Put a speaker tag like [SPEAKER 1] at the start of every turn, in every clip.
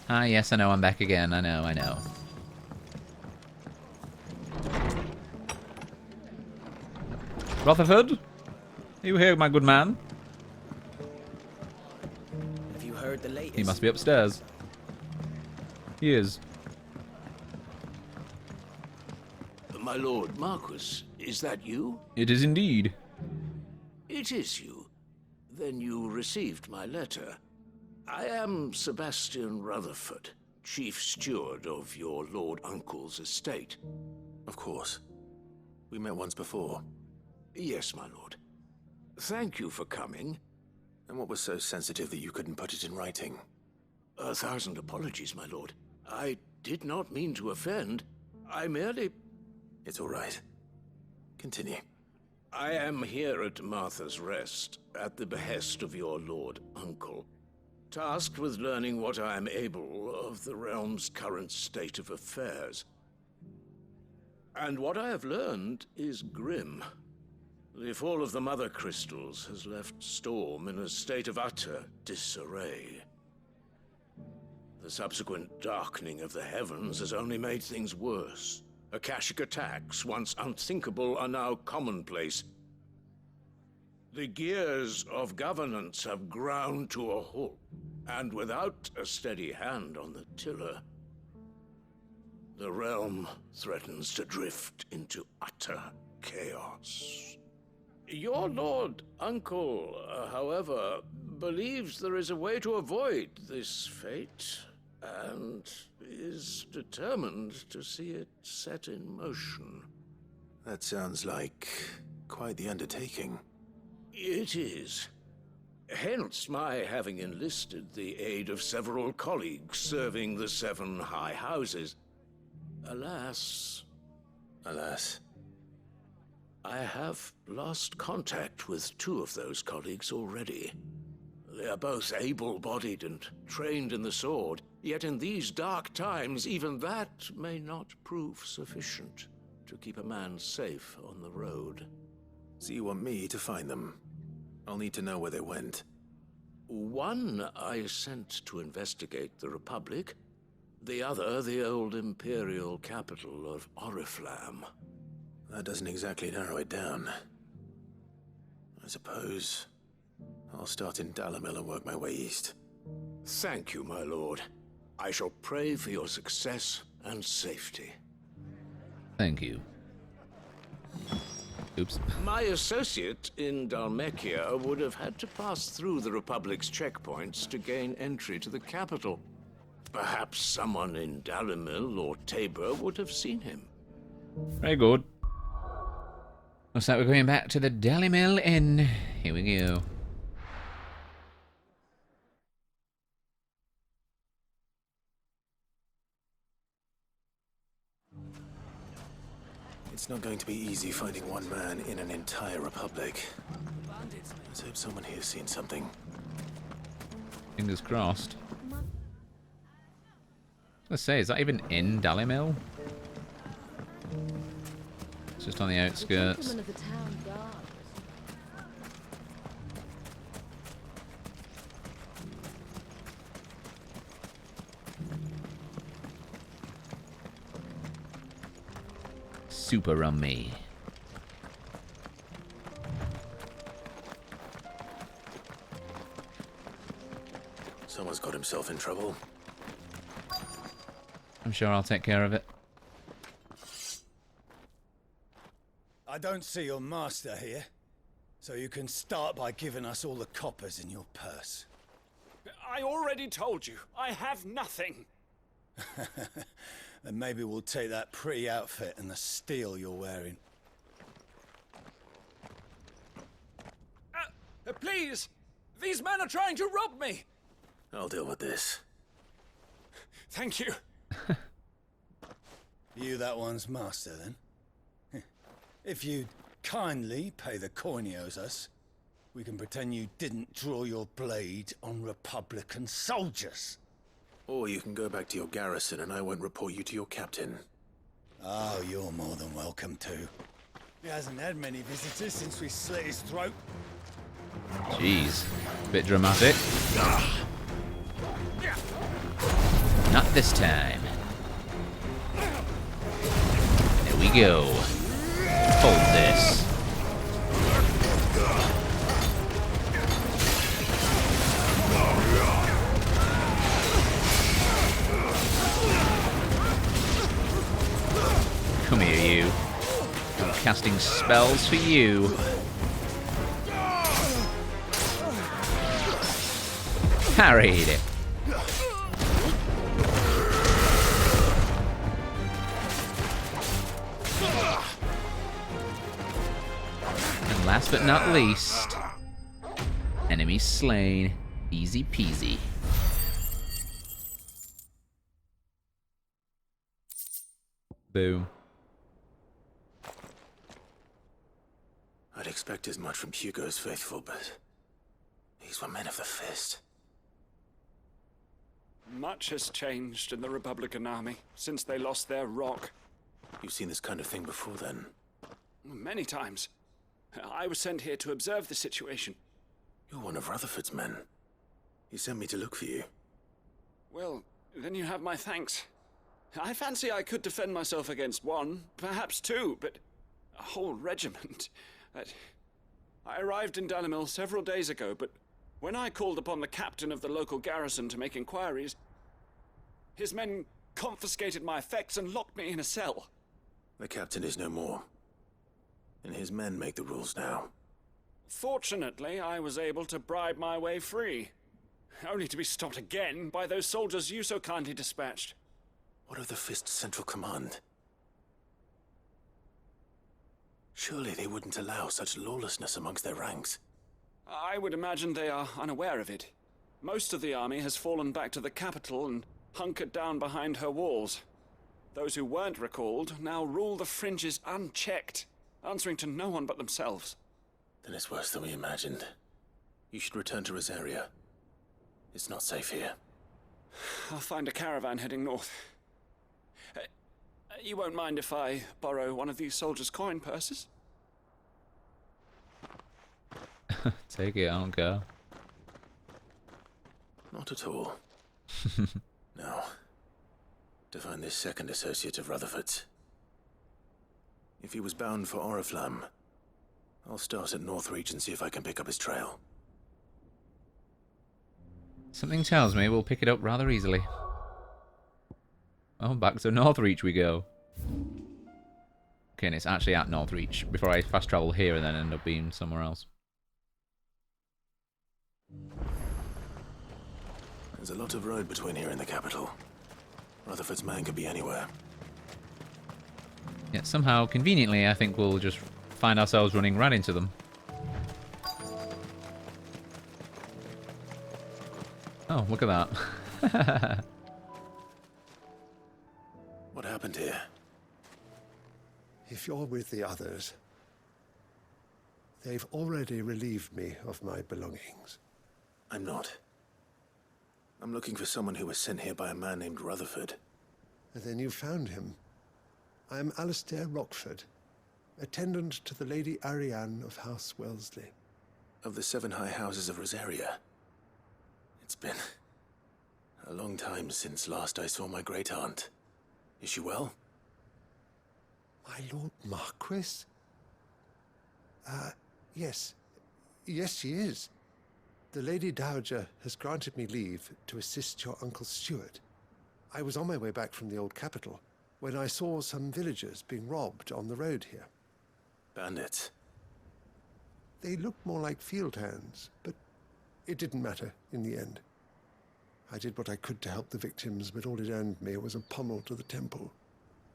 [SPEAKER 1] Ah, yes, I know, I'm back again. I know, I know. Rutherford? Are you here, my good man?
[SPEAKER 2] Have you heard the latest?
[SPEAKER 1] He must be upstairs. He is.
[SPEAKER 3] My lord Marquis, is that you?
[SPEAKER 1] It is indeed.
[SPEAKER 3] It is you. Then you received my letter. I am Sebastian Rutherford, chief steward of your lord uncle's estate.
[SPEAKER 4] Of course. We met once before.
[SPEAKER 3] Yes, my lord. Thank you for coming.
[SPEAKER 4] And what was so sensitive that you couldn't put it in writing?
[SPEAKER 3] 1,000 apologies, my lord. I did not mean to offend. I merely...
[SPEAKER 4] It's all right. Continue.
[SPEAKER 3] I am here at Martha's Rest, at the behest of your lord uncle, tasked with learning what I am able of the realm's current state of affairs. And what I have learned is grim. The fall of the Mother Crystals has left Storm in a state of utter disarray. The subsequent darkening of the heavens has only made things worse. Akashic attacks, once unthinkable, are now commonplace. The gears of governance have ground to a halt, and without a steady hand on the tiller, the realm threatens to drift into utter chaos. Your lord uncle, however, believes there is a way to avoid this fate, and is determined to see it set in motion.
[SPEAKER 4] That sounds like quite the undertaking.
[SPEAKER 3] It is. Hence my having enlisted the aid of several colleagues serving the 7 high houses. Alas, I have lost contact with 2 of those colleagues already. They are both able-bodied and trained in the sword, yet in these dark times, even that may not prove sufficient to keep a man safe on the road.
[SPEAKER 4] So you want me to find them? I'll need to know where they went.
[SPEAKER 3] One I sent to investigate the Republic, the other the old Imperial capital of Oriflamme.
[SPEAKER 4] That doesn't exactly narrow it down. I suppose I'll start in Dalamil and work my way east.
[SPEAKER 3] Thank you, my lord. I shall pray for your success and safety.
[SPEAKER 1] Thank you. Oops.
[SPEAKER 3] My associate in Dhalmekia would have had to pass through the Republic's checkpoints to gain entry to the capital. Perhaps someone in Dalamil or Tabor would have seen him.
[SPEAKER 1] Very good. Looks like we're going back to the Deli Mill Inn. Here we go.
[SPEAKER 4] It's not going to be easy finding one man in an entire republic. Let's hope someone here's seen something.
[SPEAKER 1] Fingers crossed. Let's say, is that even in Dalimil? It's just on the outskirts.
[SPEAKER 5] Gentlemen of the town guard.
[SPEAKER 1] Super on me.
[SPEAKER 4] Someone's got himself in trouble.
[SPEAKER 1] I'm sure I'll take care of it.
[SPEAKER 6] I don't see your master here, so you can start by giving us all the coppers in your purse.
[SPEAKER 7] I already told you, I have nothing.
[SPEAKER 6] Then maybe we'll take that pretty outfit and the steel you're wearing.
[SPEAKER 7] Please! These men are trying to rob me!
[SPEAKER 4] I'll deal with this.
[SPEAKER 7] Thank you.
[SPEAKER 6] You that one's master, then? If you'd kindly pay the coin he owes us, we can pretend you didn't draw your blade on Republican soldiers.
[SPEAKER 4] Or you can go back to your garrison and I won't report you to your captain.
[SPEAKER 6] Oh, you're more than welcome to. He hasn't had many visitors since we slit his throat.
[SPEAKER 1] Jeez. Bit dramatic. Not this time. There we go. Hold this. Come here, you. I'm casting spells for you. Parried it. And last but not least, enemy slain. Easy peasy. Boom.
[SPEAKER 4] I'd expect as much from Hugo's faithful, but these were men of the fist.
[SPEAKER 7] Much has changed in the Republican army since they lost their rock.
[SPEAKER 4] You've seen this kind of thing before, then?
[SPEAKER 7] Many times. I was sent here to observe the situation.
[SPEAKER 4] You're one of Rutherford's men. He sent me to look for you.
[SPEAKER 7] Well, then you have my thanks. I fancy I could defend myself against one, perhaps two, but a whole regiment. I arrived in Dalimil several days ago, but when I called upon the captain of the local garrison to make inquiries, his men confiscated my effects and locked me in a cell.
[SPEAKER 4] The captain is no more, and his men make the rules now.
[SPEAKER 7] Fortunately, I was able to bribe my way free, only to be stopped again by those soldiers you so kindly dispatched.
[SPEAKER 4] What of the Fist's central command? Surely they wouldn't allow such lawlessness amongst their ranks.
[SPEAKER 7] I would imagine they are unaware of it. Most of the army has fallen back to the capital and hunkered down behind her walls. Those who weren't recalled now rule the fringes unchecked, answering to no one but themselves.
[SPEAKER 4] Then it's worse than we imagined. You should return to Rosaria. It's not safe here.
[SPEAKER 7] I'll find a caravan heading north. You won't mind if I borrow one of these soldiers' coin purses?
[SPEAKER 1] Take it, I don't care.
[SPEAKER 4] Not at all. Now, to find this second associate of Rutherford's. If he was bound for Oriflamme, I'll start at Northreach and see if I can pick up his trail.
[SPEAKER 1] Something tells me we'll pick it up rather easily. Oh, back to Northreach we go. Okay, and it's actually at Northreach before I fast travel here and then end up being somewhere else.
[SPEAKER 4] There's a lot of road between here and the capital. Rutherford's man could be anywhere.
[SPEAKER 1] Yet somehow, conveniently, I think we'll just find ourselves running right into them. Oh, look at that.
[SPEAKER 4] What happened here?
[SPEAKER 5] If you're with the others, they've already relieved me of my belongings.
[SPEAKER 4] I'm not. I'm looking for someone who was sent here by a man named Rutherford.
[SPEAKER 5] And then you found him. I am Alistair Rockford, attendant to the Lady Ariane of House Wellesley.
[SPEAKER 4] Of the 7 high houses of Rosaria. It's been a long time since last I saw my great-aunt. Is she well?
[SPEAKER 5] My Lord Marquis? Yes. Yes, she is. The Lady Dowager has granted me leave to assist your Uncle Stuart. I was on my way back from the old capital when I saw some villagers being robbed on the road here.
[SPEAKER 4] Bandits?
[SPEAKER 5] They looked more like field hands, but it didn't matter in the end. I did what I could to help the victims, but all it earned me was a pommel to the temple.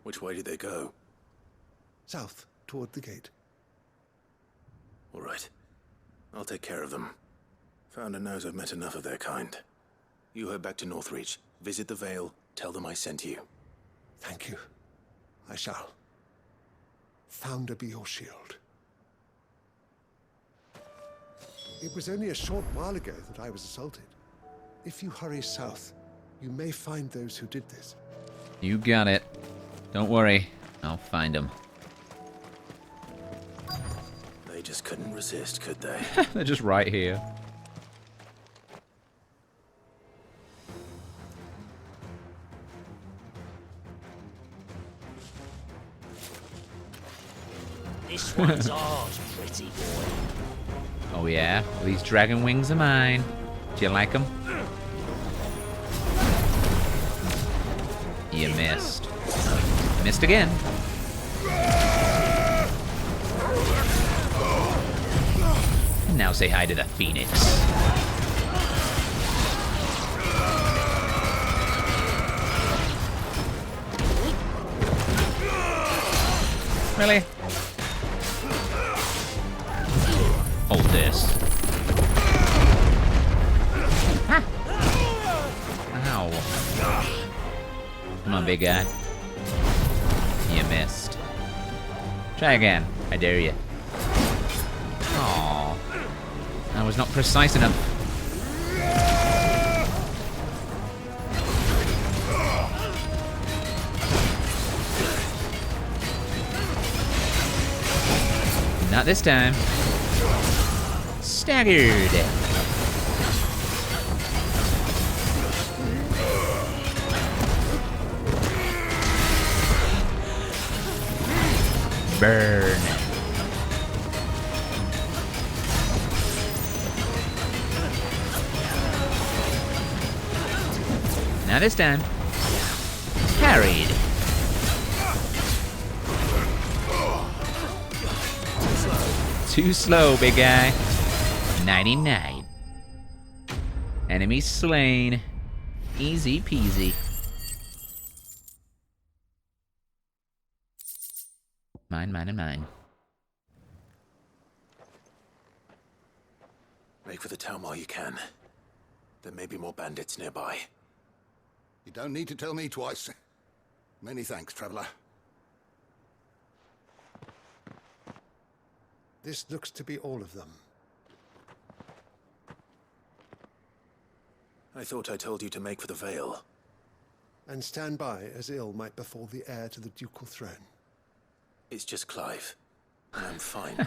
[SPEAKER 4] Which way did they go?
[SPEAKER 5] South, toward the gate.
[SPEAKER 4] All right. I'll take care of them. Founder knows I've met enough of their kind. You head back to Northreach, visit the Vale, tell them I sent you.
[SPEAKER 5] Thank you. I shall. Founder be your shield. It was only a short while ago that I was assaulted. If you hurry south, you may find those who did this.
[SPEAKER 1] You got it. Don't worry. I'll find them.
[SPEAKER 4] They just couldn't resist, could they?
[SPEAKER 1] They're just right here.
[SPEAKER 8] This one's ours, pretty boy.
[SPEAKER 1] Oh yeah? Well, these dragon wings are mine. Do you like them? You missed. Missed again. Now say hi to the Phoenix. Really? Hold this. Ha! Ow. Come on, big guy. You missed. Try again. I dare you. Aww. That was not precise enough. Not this time. Staggered. Burn. Not this time. Parried. Too slow, big guy. 99. Enemy slain. Easy peasy. Mine, mine, and mine.
[SPEAKER 4] Make for the town while you can. There may be more bandits nearby.
[SPEAKER 9] You don't need to tell me twice. Many thanks, traveler.
[SPEAKER 5] This looks to be all of them.
[SPEAKER 4] I thought I told you to make for the Vale.
[SPEAKER 5] And stand by as ill might befall the heir to the ducal throne.
[SPEAKER 4] It's just Clive. And I'm fine.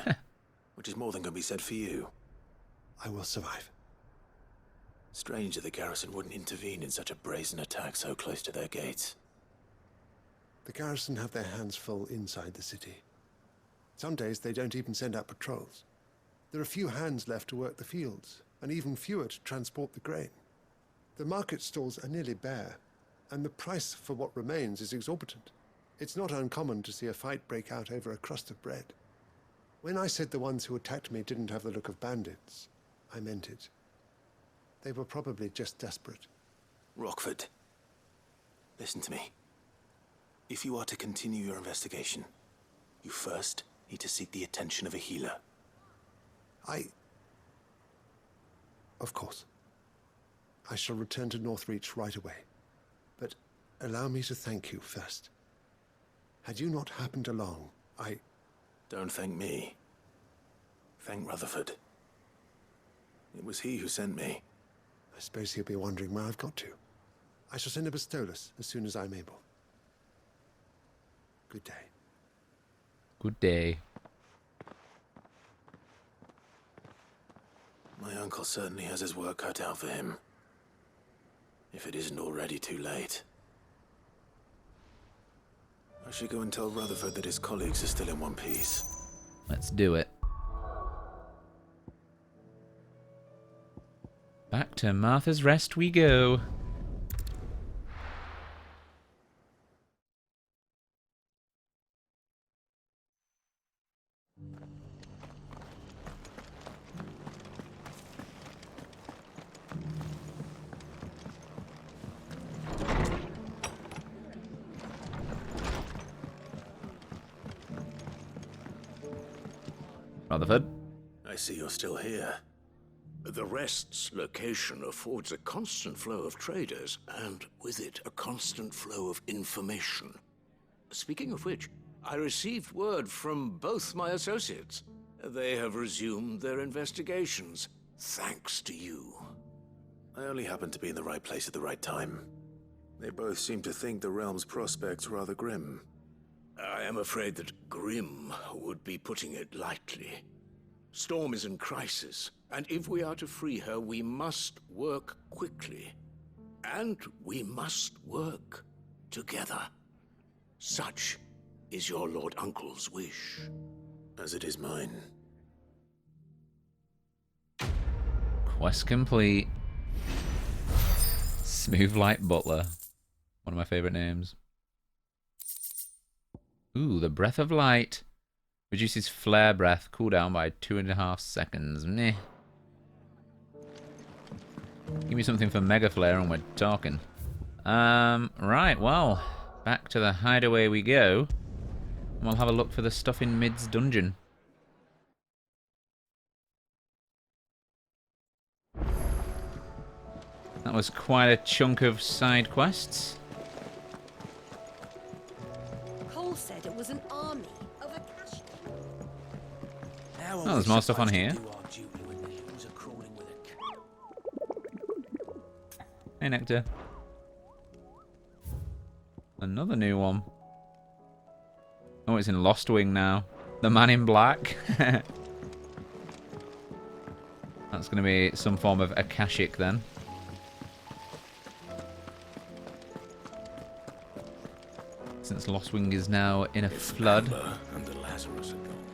[SPEAKER 4] Which is more than can be said for you.
[SPEAKER 5] I will survive.
[SPEAKER 4] Strange that the garrison wouldn't intervene in such a brazen attack so close to their gates.
[SPEAKER 5] The garrison have their hands full inside the city. Some days they don't even send out patrols. There are few hands left to work the fields, and even fewer to transport the grain. The market stalls are nearly bare, and the price for what remains is exorbitant. It's not uncommon to see a fight break out over a crust of bread. When I said the ones who attacked me didn't have the look of bandits, I meant it. They were probably just desperate.
[SPEAKER 4] Rockford, listen to me. If you are to continue your investigation, you first need to seek the attention of a healer.
[SPEAKER 5] Of course. I shall return to Northreach right away. But allow me to thank you first. Had you not happened along,
[SPEAKER 4] Don't thank me. Thank Rutherford. It was he who sent me.
[SPEAKER 5] I suppose he'll be wondering where I've got to. I shall send a Bistolus as soon as I'm able. Good day.
[SPEAKER 1] Good day.
[SPEAKER 4] My uncle certainly has his work cut out for him. If it isn't already too late. I should go and tell Rutherford that his colleagues are still in one piece.
[SPEAKER 1] Let's do it. Back to Martha's Rest we go. Rutherford?
[SPEAKER 4] I see you're still here.
[SPEAKER 3] The Rest's location affords a constant flow of traders, and with it, a constant flow of information. Speaking of which, I received word from both my associates. They have resumed their investigations, thanks to you.
[SPEAKER 4] I only happened to be in the right place at the right time. They both seem to think the realm's prospects rather grim.
[SPEAKER 3] I am afraid that grim would be putting it lightly. Storm is in crisis, and if we are to free her, we must work quickly. And we must work together. Such is your Lord Uncle's wish.
[SPEAKER 4] as it is mine.
[SPEAKER 1] Quest complete. Smooth like Butler. One of my favorite names. Ooh, the Breath of Light. Reduces flare breath. Cooldown by 2.5 seconds. Meh. Give me something for Mega Flare and we're talking. Right, well. Back to the hideaway we go. And we'll have a look for the stuff in Mid's dungeon. That was quite a chunk of side quests.
[SPEAKER 10] Cole said it was an army of a cash.
[SPEAKER 1] Oh, there's more stuff on here. Hey, Nectar. Another new one. Oh, it's in Lost Wing now. The Man in Black. That's going to be some form of Akashic then. Since Lost Wing is now in a flood.
[SPEAKER 3] And the Lazarus are gone.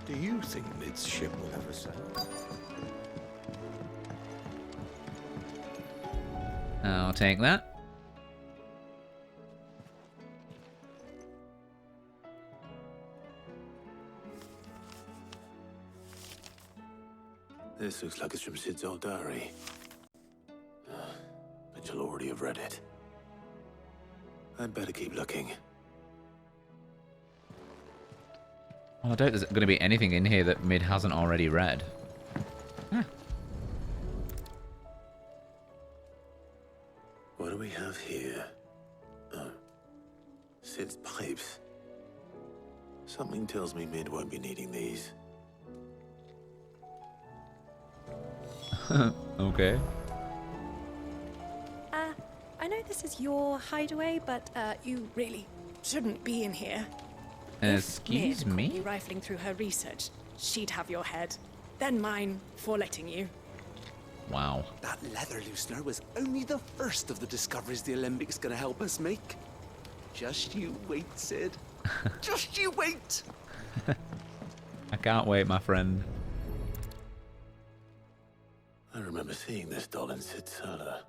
[SPEAKER 3] Do you think Mid's ship will ever sail?
[SPEAKER 1] I'll take that.
[SPEAKER 4] This looks like it's from Sid's old diary. But you'll already have read it. I'd better keep looking.
[SPEAKER 1] Well, I doubt there's going to be anything in here that Mid hasn't already read. Huh.
[SPEAKER 4] What do we have here? Oh. Sid's pipes. Something tells me Mid won't be needing these.
[SPEAKER 1] Okay.
[SPEAKER 10] I know this is your hideaway, but you really shouldn't be in here.
[SPEAKER 1] Excuse
[SPEAKER 10] If Mid
[SPEAKER 1] me?
[SPEAKER 10] caught you rifling through her research, she'd have your head. Then mine for letting you.
[SPEAKER 1] Wow.
[SPEAKER 2] That leather loosener was only the first of the discoveries the Alembics gonna help us make. Just you wait, Sid. Just you wait!
[SPEAKER 1] I can't wait, my friend.
[SPEAKER 4] I remember seeing this doll in Sid's cellar.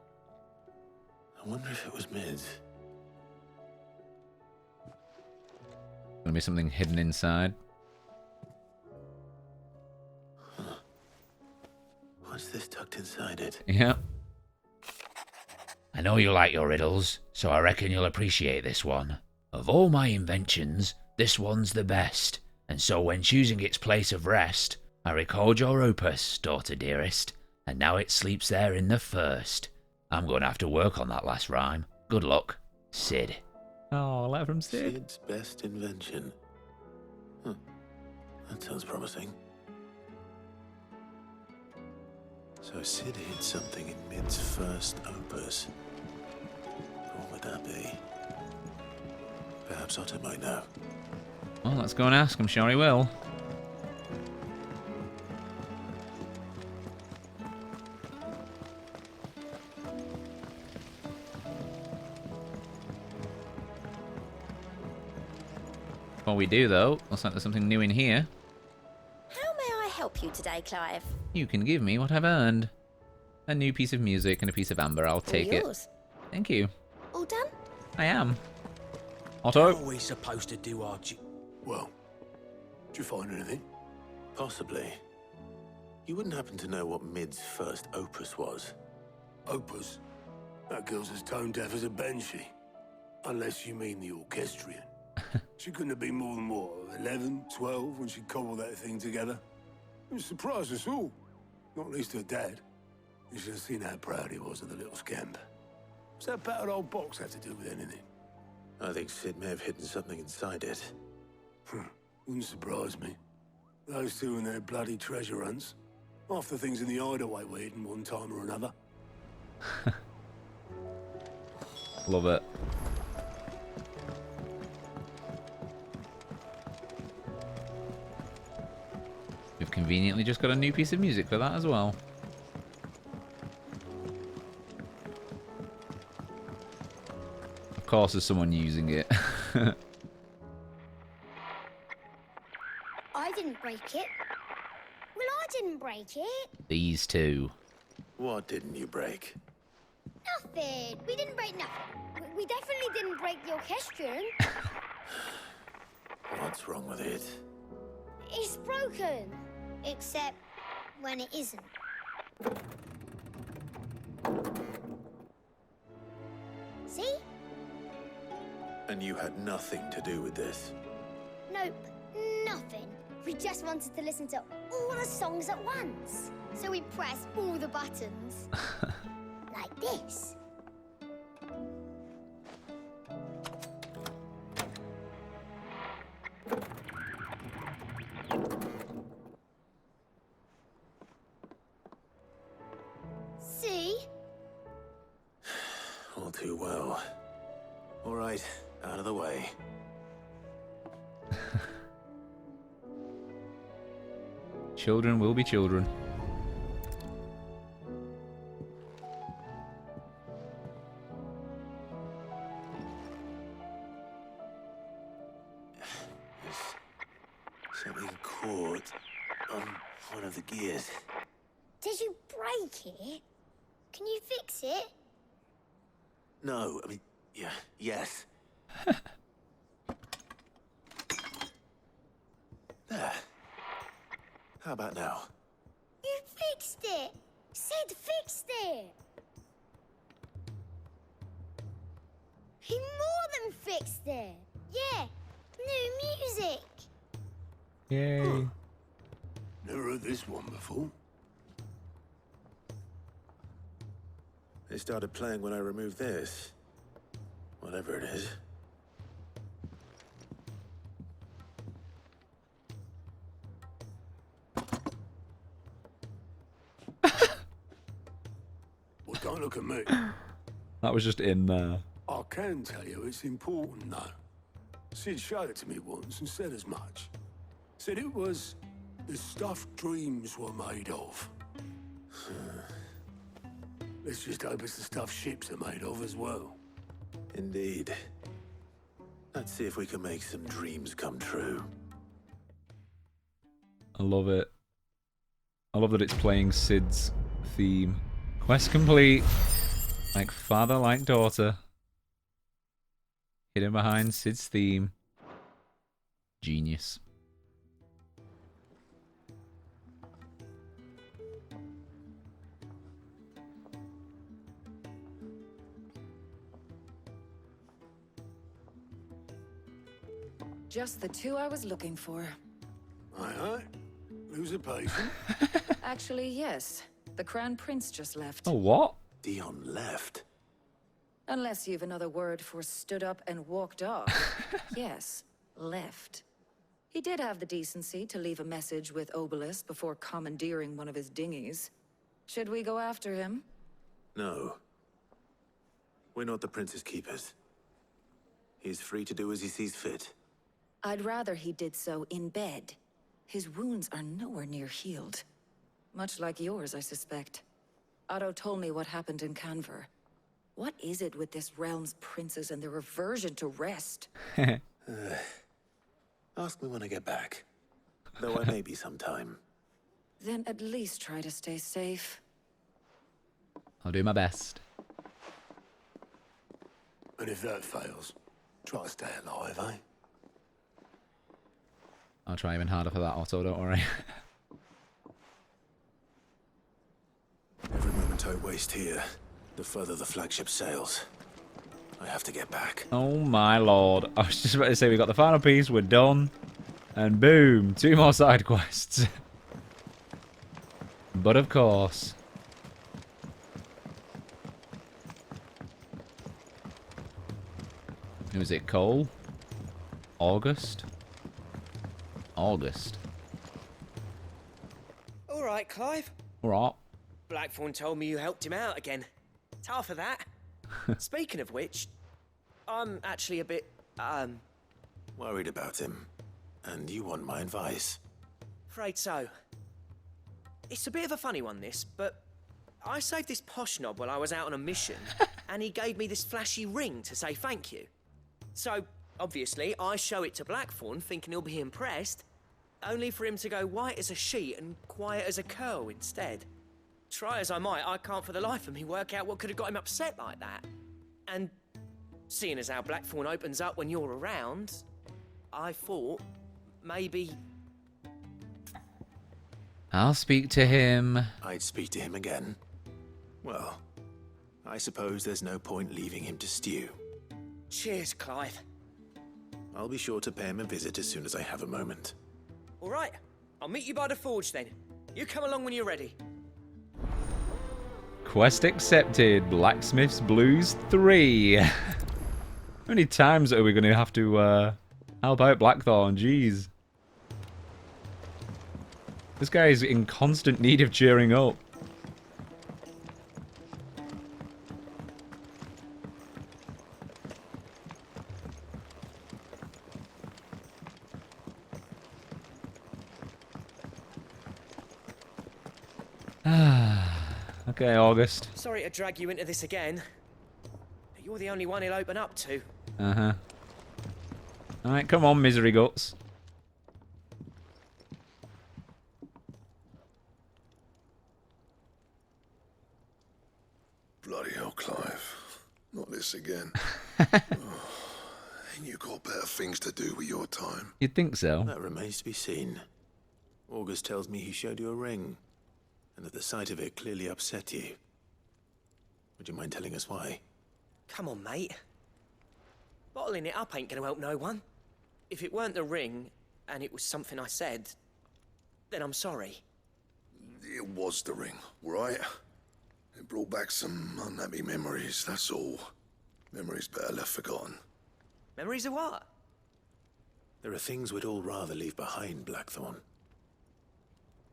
[SPEAKER 4] I wonder if it was Mid's.
[SPEAKER 1] Gonna be something hidden inside.
[SPEAKER 4] Huh. What's this tucked inside it?
[SPEAKER 1] Yeah.
[SPEAKER 8] I know you like your riddles, so I reckon you'll appreciate this one. Of all my inventions, this one's the best, and so when choosing its place of rest, I recalled your opus, daughter dearest, and now it sleeps there in the first. I'm going to have to work on that last rhyme. Good luck, Sid.
[SPEAKER 1] Oh, a letter from Sid.
[SPEAKER 4] Sid's best invention. Huh. That sounds promising. So Sid hid something in Mid's first opus. What would that be? Perhaps Otto might know.
[SPEAKER 1] Well, let's go and ask. I'm sure he will. Before we do, though, looks like there's something new in here.
[SPEAKER 11] How may I help you today, Clive?
[SPEAKER 1] You can give me what I've earned. A new piece of music and a piece of amber. I'll take it.
[SPEAKER 11] Yours.
[SPEAKER 1] Thank you.
[SPEAKER 11] All done?
[SPEAKER 1] I am. Otto?
[SPEAKER 2] How are we supposed to do our
[SPEAKER 4] Well, did you find anything? Possibly. You wouldn't happen to know what Mid's first opus was?
[SPEAKER 12] Opus? That girl's as tone deaf as a banshee. Unless you mean the orchestrion. She couldn't have been more than, what, 11, 12 when she cobbled that thing together? It surprised us all. Not least her dad. You should have seen how proud he was of the little scamp. What's that battered old box have to do with anything?
[SPEAKER 4] I think Sid may have hidden something inside it.
[SPEAKER 12] Wouldn't surprise me. Those two and their bloody treasure hunts. Half the things in the hideaway were hidden one time or another.
[SPEAKER 1] Love it. We've conveniently just got a new piece of music for that as well. Of course there's someone using it.
[SPEAKER 11] break it. Well, I didn't break it.
[SPEAKER 1] These two.
[SPEAKER 4] What didn't you break?
[SPEAKER 11] Nothing. We didn't break nothing. We definitely didn't break the orchestrion.
[SPEAKER 4] What's wrong with it?
[SPEAKER 11] It's broken. Except when it isn't. See?
[SPEAKER 4] And you had nothing to do with this?
[SPEAKER 11] Nope, nothing. We just wanted to listen to all the songs at once. So we pressed all the buttons. Like this. See?
[SPEAKER 4] All too well. All right, out of the way.
[SPEAKER 1] Children will be children.
[SPEAKER 4] There's something caught on one of the gears.
[SPEAKER 11] Did you break it? Can you fix it?
[SPEAKER 4] No, I mean, yeah, yes. There. How about now?
[SPEAKER 11] You fixed it! Sid fixed it! He more than fixed it! Yeah, new music!
[SPEAKER 1] Yay.
[SPEAKER 12] Never heard this one before.
[SPEAKER 4] They started playing when I removed this. Whatever it is.
[SPEAKER 12] Well, don't look at me.
[SPEAKER 1] That was just in there.
[SPEAKER 12] I can tell you it's important, though. Sid showed it to me once and said as much. Said it was the stuff dreams were made of. Let's just hope it's the stuff ships are made of as well.
[SPEAKER 4] Indeed. Let's see if we can make some dreams come true.
[SPEAKER 1] I love it. I love that it's playing Sid's theme. Quest complete. Like father, like daughter. Hidden behind Sid's theme. Genius.
[SPEAKER 13] Just the two I was looking for.
[SPEAKER 12] Aye. Lose a patient?
[SPEAKER 13] Actually, yes. The Crown Prince just left.
[SPEAKER 1] Oh, what?
[SPEAKER 4] Dion left.
[SPEAKER 13] Unless you've another word for stood up and walked off. Yes, left. He did have the decency to leave a message with Oblivious before commandeering one of his dinghies. Should we go after him?
[SPEAKER 4] No. We're not the Prince's keepers. He's free to do as he sees fit.
[SPEAKER 13] I'd rather he did so in bed. His wounds are nowhere near healed. Much like yours, I suspect. Otto told me what happened in Canver. What is it with this realm's princes and their aversion to rest?
[SPEAKER 4] Ask me when I get back. Though I may be sometime.
[SPEAKER 13] Then at least try to stay safe.
[SPEAKER 1] I'll do my best.
[SPEAKER 12] And if that fails, try to stay alive, eh?
[SPEAKER 1] I'll try even harder for that, Otto, don't worry.
[SPEAKER 4] Every moment I waste here, the further the flagship sails. I have to get back.
[SPEAKER 1] Oh my lord. I was just about to say we got the final piece, we're done. And boom, 2 more side quests. But of course. Who is it? Cole? August? August.
[SPEAKER 14] All right, Clive.
[SPEAKER 1] Alright.
[SPEAKER 14] Blackthorn told me you helped him out again. Tough for that. Speaking of which, I'm actually a bit,
[SPEAKER 4] Worried about him. And you want my advice?
[SPEAKER 14] afraid so. It's a bit of a funny one, this, but I saved this posh knob while I was out on a mission, and he gave me this flashy ring to say thank you. So, obviously, I show it to Blackthorn, thinking he'll be impressed, only for him to go white as a sheet and quiet as a curl instead. Try as I might, I can't for the life of me work out what could have got him upset like that. And seeing as how Blackthorn opens up when you're around, I thought maybe...
[SPEAKER 1] I'll speak to him.
[SPEAKER 4] I'd speak to him again. Well, I suppose there's no point leaving him to stew.
[SPEAKER 14] Cheers, Clive.
[SPEAKER 4] I'll be sure to pay him a visit as soon as I have a moment.
[SPEAKER 14] All right, I'll meet you by the forge then. You come along when you're ready.
[SPEAKER 1] Quest accepted. Blacksmith's Blues 3. How many times are we going to have to help out Blackthorn? Jeez. This guy is in constant need of cheering up. Okay, August.
[SPEAKER 14] Sorry to drag you into this again, but you're the only one he'll open up to.
[SPEAKER 1] Uh-huh. Alright, come on, Misery Guts.
[SPEAKER 15] Bloody hell, Clive. Not this again. Ain't you got better things to do with your time?
[SPEAKER 1] You'd think so.
[SPEAKER 4] That remains to be seen. August tells me he showed you a ring, and that the sight of it clearly upset you. Would you mind telling us why?
[SPEAKER 14] Come on, mate. Bottling it up ain't gonna help no one. If it weren't the ring, and it was something I said, then I'm sorry.
[SPEAKER 15] It was the ring, right? It brought back some unhappy memories, that's all. Memories better left forgotten.
[SPEAKER 14] Memories of what?
[SPEAKER 4] There are things we'd all rather leave behind, Blackthorn.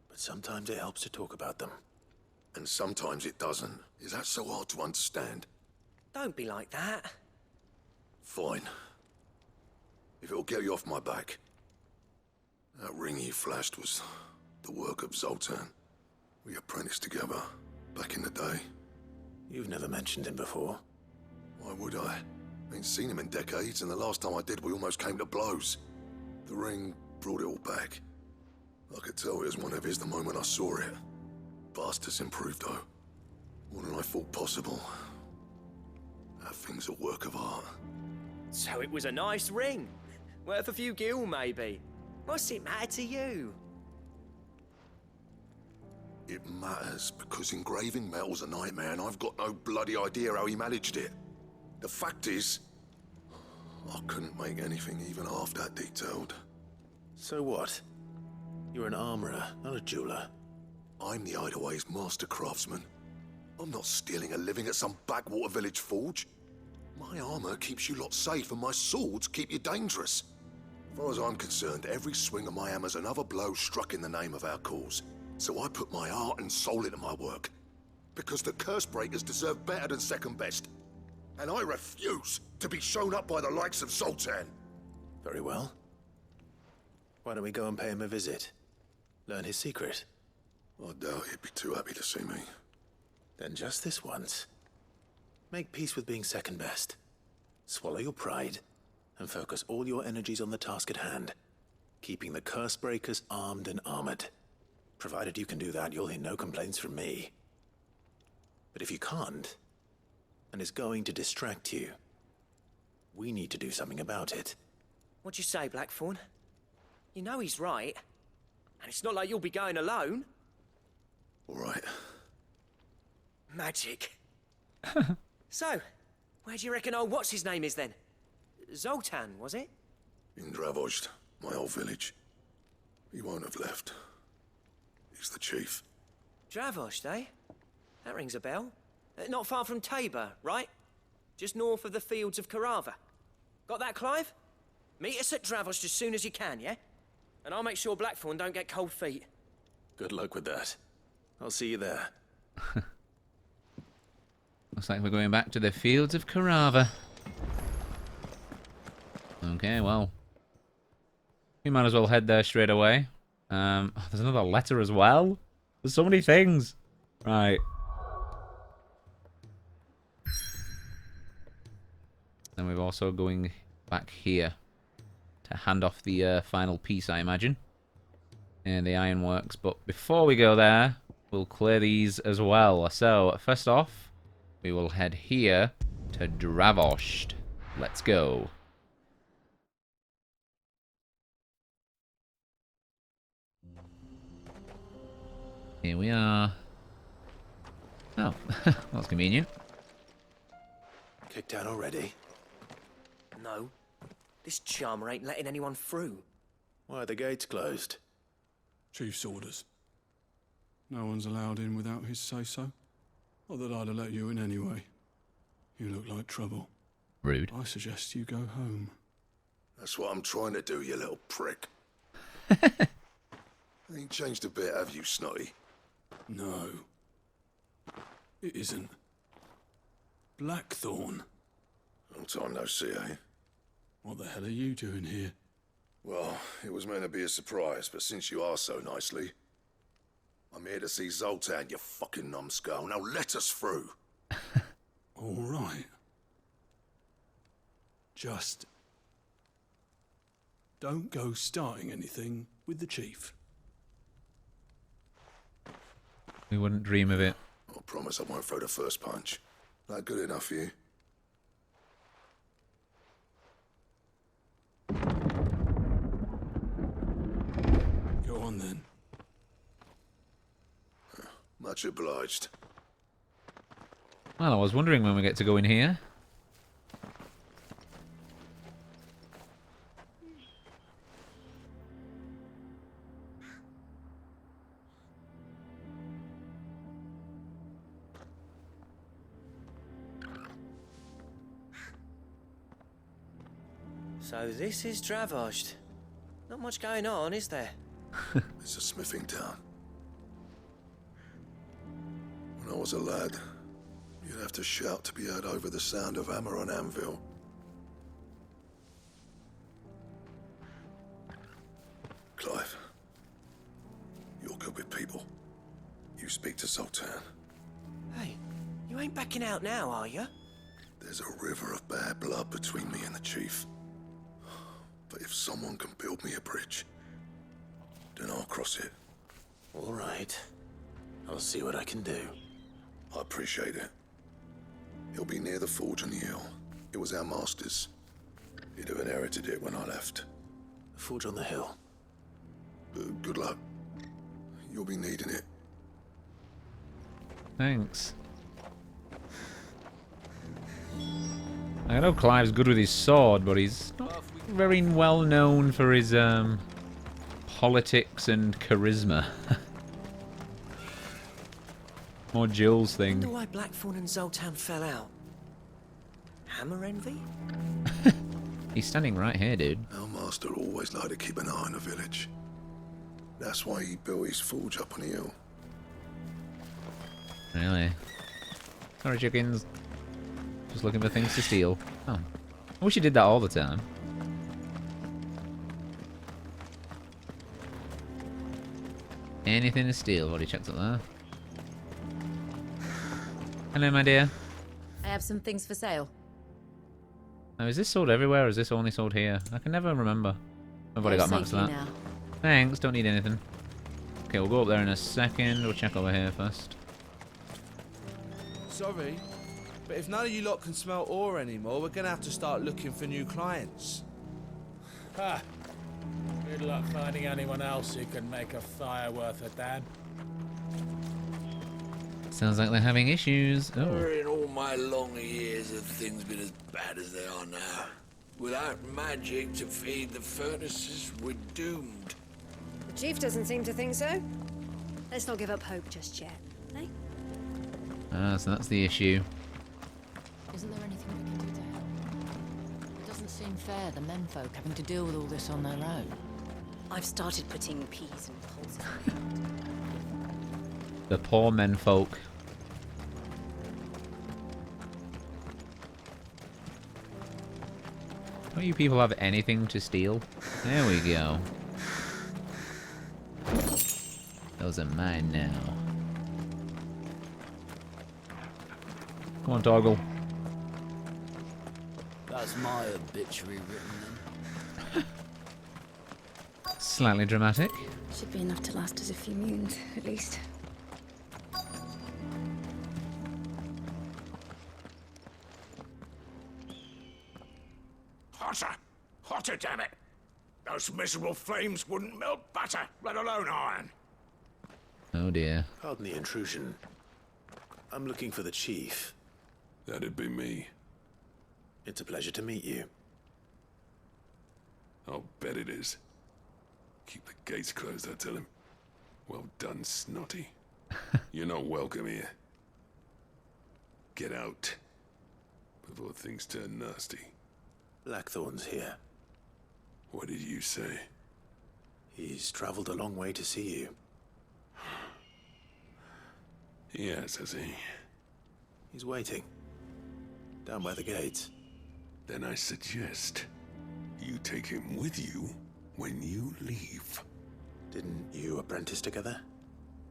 [SPEAKER 4] But sometimes it helps to talk about them.
[SPEAKER 15] And sometimes it doesn't. Is that so hard to understand?
[SPEAKER 14] Don't be like that.
[SPEAKER 15] Fine. If it'll get you off my back. That ring he flashed was the work of Zoltan. We apprenticed together, back in the day.
[SPEAKER 4] You've never mentioned him before.
[SPEAKER 15] Why would I? Ain't seen him in decades, and the last time I did, we almost came to blows. The ring brought it all back. I could tell it was one of his the moment I saw it. Bastard's improved, though. More than I thought possible. That thing's a work of art.
[SPEAKER 14] So it was a nice ring. Worth a few gil, maybe. What's it matter to you?
[SPEAKER 15] It matters because engraving metal's a nightmare, and I've got no bloody idea how he managed it. The fact is, I couldn't make anything even half that detailed.
[SPEAKER 4] So what? You're an armorer, not a jeweler.
[SPEAKER 15] I'm the Hideaway's master craftsman. I'm not stealing a living at some backwater village forge. My armor keeps you lot safe, and my swords keep you dangerous. As far as I'm concerned, every swing of my hammer's another blow struck in the name of our cause. So I put my heart and soul into my work. Because the curse breakers deserve better than second best. And I refuse to be shown up by the likes of Zoltan.
[SPEAKER 4] Very well. Why don't we go and pay him a visit? Learn his secret.
[SPEAKER 15] I doubt he'd be too happy to see me.
[SPEAKER 4] Then just this once. Make peace with being second best. Swallow your pride, and focus all your energies on the task at hand. Keeping the curse breakers armed and armored. Provided you can do that, you'll hear no complaints from me. But if you can't, and it's going to distract you, we need to do something about it.
[SPEAKER 14] What'd you say, Blackthorn? You know he's right. And it's not like you'll be going alone.
[SPEAKER 15] All right.
[SPEAKER 14] Magic. So, where do you reckon old what's-his-name is then? Zoltan, was it?
[SPEAKER 15] In Dravozd, my old village. He won't have left. He's the chief.
[SPEAKER 14] Dravozd, eh? That rings a bell. Not far from Tabor, right? Just north of the fields of Carava. Got that, Clive? Meet us at Dravozd as soon as you can, yeah? And I'll make sure Blackthorn don't get cold feet.
[SPEAKER 4] Good luck with that. I'll see you there.
[SPEAKER 1] Looks like we're going back to the fields of Carava. Okay, well. We might as well head there straight away. There's another letter as well. There's so many things. Right. And we're also going back here to hand off the final piece, I imagine. And the ironworks. But before we go there, we'll clear these as well. So, first off, we will head here to Dravost. Let's go. Here we are. Oh, that's convenient.
[SPEAKER 4] Kicked out already?
[SPEAKER 14] No. This charmer ain't letting anyone through.
[SPEAKER 4] Why are the gates closed?
[SPEAKER 16] Chief's orders. No one's allowed in without his say-so. Not that I'd have let you in anyway. You look like trouble.
[SPEAKER 1] Rude.
[SPEAKER 16] I suggest you go home.
[SPEAKER 15] That's what I'm trying to do, you little prick. Ain't changed a bit, have you, Snotty?
[SPEAKER 16] No. It isn't. Blackthorn.
[SPEAKER 15] Long time no see, eh?
[SPEAKER 16] What the hell are you doing here?
[SPEAKER 15] Well, it was meant to be a surprise, but since you are so nicely, I'm here to see Zoltan, you fucking numbskull. Now let us through.
[SPEAKER 16] All right. Just don't go starting anything with the chief.
[SPEAKER 1] We wouldn't dream of it.
[SPEAKER 15] I promise I won't throw the first punch. That good enough for you?
[SPEAKER 16] Go on then.
[SPEAKER 15] Much obliged.
[SPEAKER 1] Well, I was wondering when we get to go in here.
[SPEAKER 14] So this is Dravost. Not much going on, is there?
[SPEAKER 15] It's a smithing town. When I was a lad, you'd have to shout to be heard over the sound of hammer on anvil. Clive, you're good with people. You speak to Zoltan.
[SPEAKER 14] Hey, you ain't backing out now, are you?
[SPEAKER 15] There's a river of bad blood between me and the chief. But if someone can build me a bridge, then I'll cross it.
[SPEAKER 4] All right. I'll see what I can do.
[SPEAKER 15] I appreciate it. He'll be near the forge on the hill. It was our master's. He'd have inherited it when I left.
[SPEAKER 4] The forge on the hill.
[SPEAKER 15] Good luck. You'll be needing it.
[SPEAKER 1] Thanks. I know Clive's good with his sword, but he's not very well known for his politics and charisma. More Jill's
[SPEAKER 14] I wonder
[SPEAKER 1] thing.
[SPEAKER 14] why Blackthorn and Zoltan fell out. Hammer envy?
[SPEAKER 1] He's standing right here, dude.
[SPEAKER 15] Our master always liked to keep an eye on the village. That's why he built his forge up on the hill.
[SPEAKER 1] Really? Sorry, chickens. Just looking for things to steal. Oh. I wish you did that all the time. Anything to steal. What he checked up there. Hello, my dear.
[SPEAKER 17] I have some things for sale.
[SPEAKER 1] Oh, is this sold everywhere or is this only sold here? I can never remember. I've already got maps for that.
[SPEAKER 17] Now.
[SPEAKER 1] Thanks, don't need anything. Okay, we'll go up there in a second. We'll check over here first.
[SPEAKER 18] Sorry, but if none of you lot can smell ore anymore, we're gonna have to start looking for new clients.
[SPEAKER 19] Ha! Good luck finding anyone else who can make a fire worth a damn.
[SPEAKER 1] Sounds like they're having issues. Oh.
[SPEAKER 3] Never in all my long years have things been as bad as they are now. Without magic to feed the furnaces, we're doomed.
[SPEAKER 10] The chief doesn't seem to think so. Let's not give up hope just yet, eh?
[SPEAKER 1] Ah, so that's the issue.
[SPEAKER 17] Isn't there anything we can do to help? It doesn't seem fair, the menfolk having to deal with all this on their own.
[SPEAKER 10] I've started putting peas and pulses.
[SPEAKER 1] The poor menfolk. Don't you people have anything to steal? There we go. Those are mine now. Come on, Toggle.
[SPEAKER 20] That's my obituary written in.
[SPEAKER 1] slightly dramatic.
[SPEAKER 10] Should be enough to last us a few moons, at least.
[SPEAKER 3] Hotter! Hotter, damn it! Those miserable flames wouldn't melt butter, let alone iron.
[SPEAKER 1] Oh dear.
[SPEAKER 4] Pardon the intrusion. I'm looking for the chief.
[SPEAKER 12] That'd be me.
[SPEAKER 4] It's a pleasure to meet you.
[SPEAKER 12] I'll bet it is. Keep the gates closed, I tell him. Well done, Snotty. You're not welcome here. Get out. Before things turn nasty.
[SPEAKER 4] Blackthorn's here.
[SPEAKER 12] What did you say?
[SPEAKER 4] He's traveled a long way to see you.
[SPEAKER 12] Yes, has he?
[SPEAKER 4] He's waiting. Down by the gates.
[SPEAKER 12] Then I suggest you take him with you when you leave.
[SPEAKER 4] Didn't you apprentice together?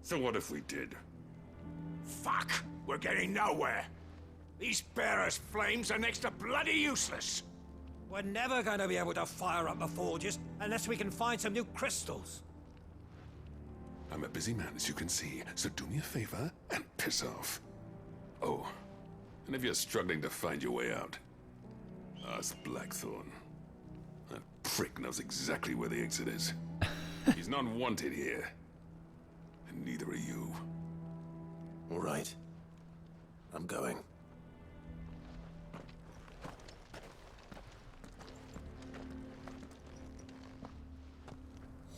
[SPEAKER 12] So what if we did?
[SPEAKER 3] Fuck! We're getting nowhere. These bearers' flames are next to bloody useless.
[SPEAKER 20] We're never going to be able to fire up the forges unless we can find some new crystals.
[SPEAKER 12] I'm a busy man, as you can see, so do me a favor and piss off. Oh, and if you're struggling to find your way out, ask Blackthorn. That prick knows exactly where the exit is. He's not wanted here. And neither are you.
[SPEAKER 4] All right. I'm going.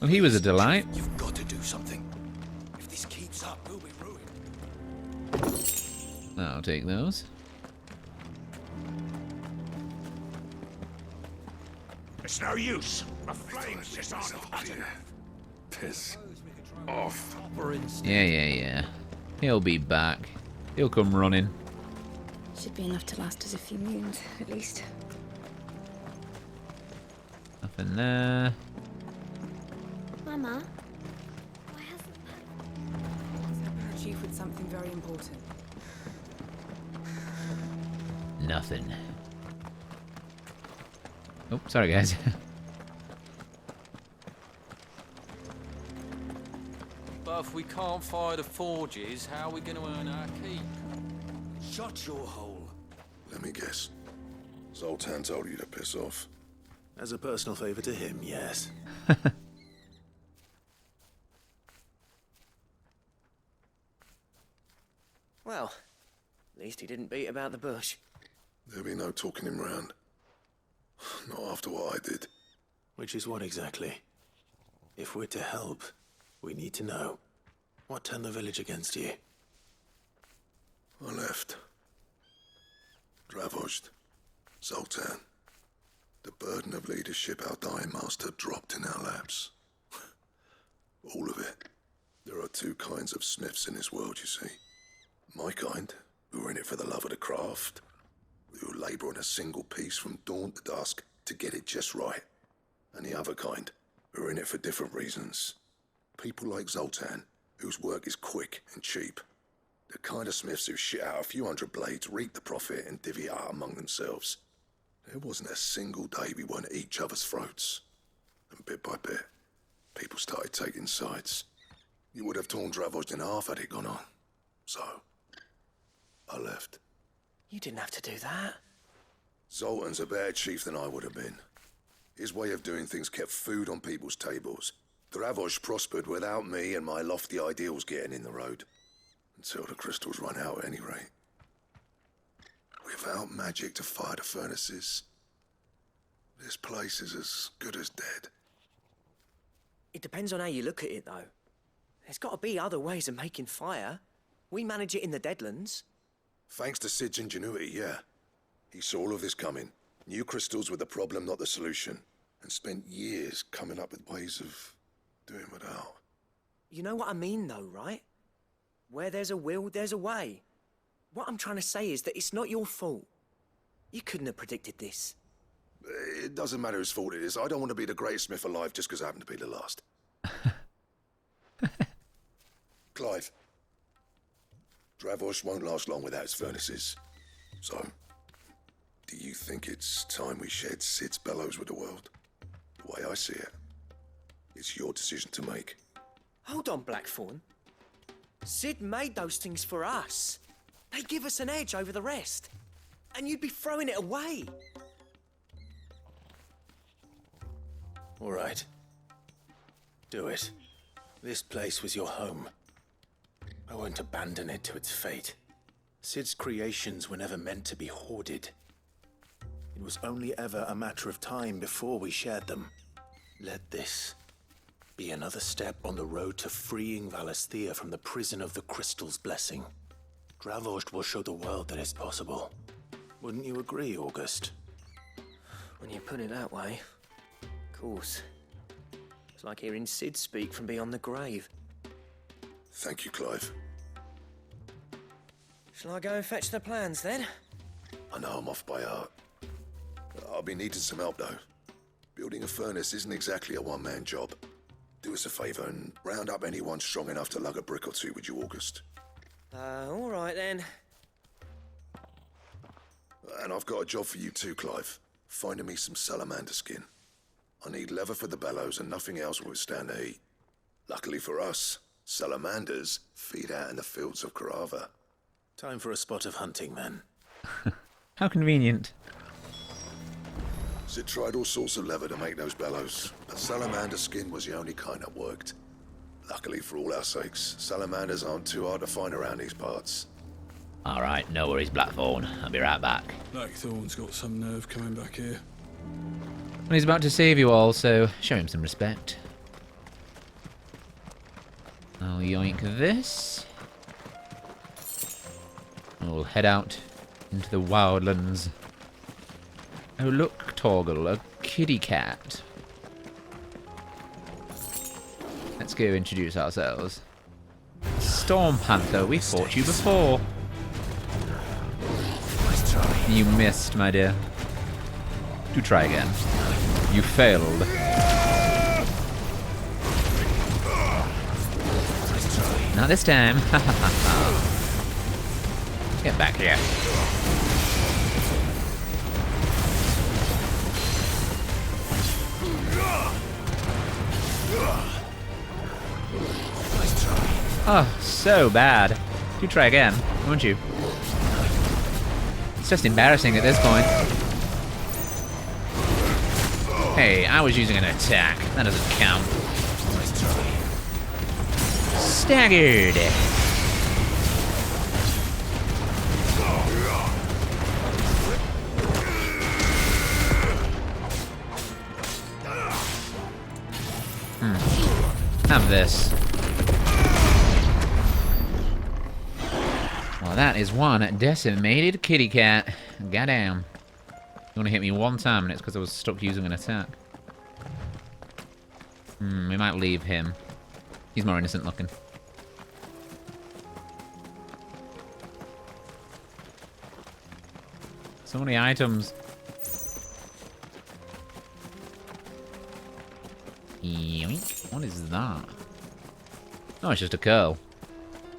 [SPEAKER 1] Well, he was a delight.
[SPEAKER 20] You've got to do something. If this keeps up, we'll be ruined.
[SPEAKER 1] I'll take those.
[SPEAKER 3] It's no use. The flames just aren't hot enough.
[SPEAKER 12] Piss off.
[SPEAKER 1] Yeah. He'll be back. He'll come running.
[SPEAKER 10] Should be enough to last us a few moons, at least.
[SPEAKER 1] Nothing there.
[SPEAKER 11] Mama,
[SPEAKER 13] Our chief with something very important.
[SPEAKER 1] Nothing. Oh, sorry guys.
[SPEAKER 21] But if we can't fire the forges, how are we going to earn our keep?
[SPEAKER 20] Shut your hole.
[SPEAKER 15] Let me guess. Zoltan told you to piss off.
[SPEAKER 4] As a personal favor to him, yes.
[SPEAKER 14] Well, at least he didn't beat about the bush.
[SPEAKER 15] There'll be no talking him round. Not after what I did.
[SPEAKER 4] Which is what exactly? If we're to help, we need to know. What turned the village against you?
[SPEAKER 15] I left. Dravozd. Zoltan. The burden of leadership our dying master dropped in our laps. All of it. There are two kinds of smiths in this world, you see. My kind, who are in it for the love of the craft, who labour on a single piece from dawn to dusk to get it just right. And the other kind, who are in it for different reasons. People like Zoltan, whose work is quick and cheap. The kind of smiths who shit out a few hundred blades, reap the profit, and divvy it out among themselves. There wasn't a single day we weren't at each other's throats. And bit by bit, people started taking sides. You would have torn Dravozd in half had it gone on. So, I left.
[SPEAKER 14] You didn't have to do that.
[SPEAKER 15] Zoltan's a better chief than I would have been. His way of doing things kept food on people's tables. Dravozd prospered without me and my lofty ideals getting in the road. Until the crystals run out at any rate. Without magic to fire the furnaces, this place is as good as dead.
[SPEAKER 14] It depends on how you look at it, though. There's got to be other ways of making fire. We manage it in the Deadlands.
[SPEAKER 15] Thanks to Sid's ingenuity, yeah. He saw all of this coming. Knew crystals were the problem, not the solution. And spent years coming up with ways of doing without.
[SPEAKER 14] You know what I mean, though, right? Where there's a will, there's a way. What I'm trying to say is that it's not your fault. You couldn't have predicted this.
[SPEAKER 15] It doesn't matter whose fault it is. I don't want to be the greatest smith alive just because I happen to be the last. Clive. Dravozd won't last long without its furnaces. So, do you think it's time we shared Sid's bellows with the world? The way I see it. It's your decision to make.
[SPEAKER 14] Hold on, Blackthorn. Sid made those things for us. They give us an edge over the rest. And you'd be throwing it away.
[SPEAKER 4] All right. Do it. This place was your home. I won't abandon it to its fate. Sid's creations were never meant to be hoarded. It was only ever a matter of time before we shared them. Let this be another step on the road to freeing Valisthea from the prison of the Crystal's blessing. Dravost will show the world that it's possible. Wouldn't you agree, August?
[SPEAKER 14] When you put it that way, of course. It's like hearing Sid speak from beyond the grave.
[SPEAKER 15] Thank you, Clive.
[SPEAKER 14] Shall I go and fetch the plans, then?
[SPEAKER 15] I know I'm off by heart. I'll be needing some help, though. Building a furnace isn't exactly a one-man job. Do us a favour and round up anyone strong enough to lug a brick or two, would you, August?
[SPEAKER 14] All right, then.
[SPEAKER 15] And I've got a job for you too, Clive. Finding me some salamander skin. I need leather for the bellows and nothing else will withstand the heat. Luckily for us, salamanders feed out in the fields of Carava.
[SPEAKER 4] Time for a spot of hunting, then.
[SPEAKER 1] How convenient.
[SPEAKER 15] Sid tried all sorts of leather to make those bellows, but salamander skin was the only kind that worked. Luckily for all our sakes, salamanders aren't too hard to find around these parts.
[SPEAKER 8] Alright, no worries, Blackthorn. I'll be right back.
[SPEAKER 16] Blackthorn's got some nerve coming back here.
[SPEAKER 1] Well, he's about to save you all, so show him some respect. I'll yoink this. We'll head out into the wildlands. Oh, look, Torgal, a kitty cat. Let's go introduce ourselves. Storm Panther, we fought you before. You missed, my dear. Do try again. You failed. Not this time. Get back here. Oh, so bad. Do try again, won't you? It's just embarrassing at this point. Hey, I was using an attack. That doesn't count. Staggered. Have this. Well, that is one decimated kitty cat. Goddamn. You want to hit me one time and it's because I was stuck using an attack. We might leave him. He's more innocent looking. So many items. Yoink. What is that? Oh, it's just a curl.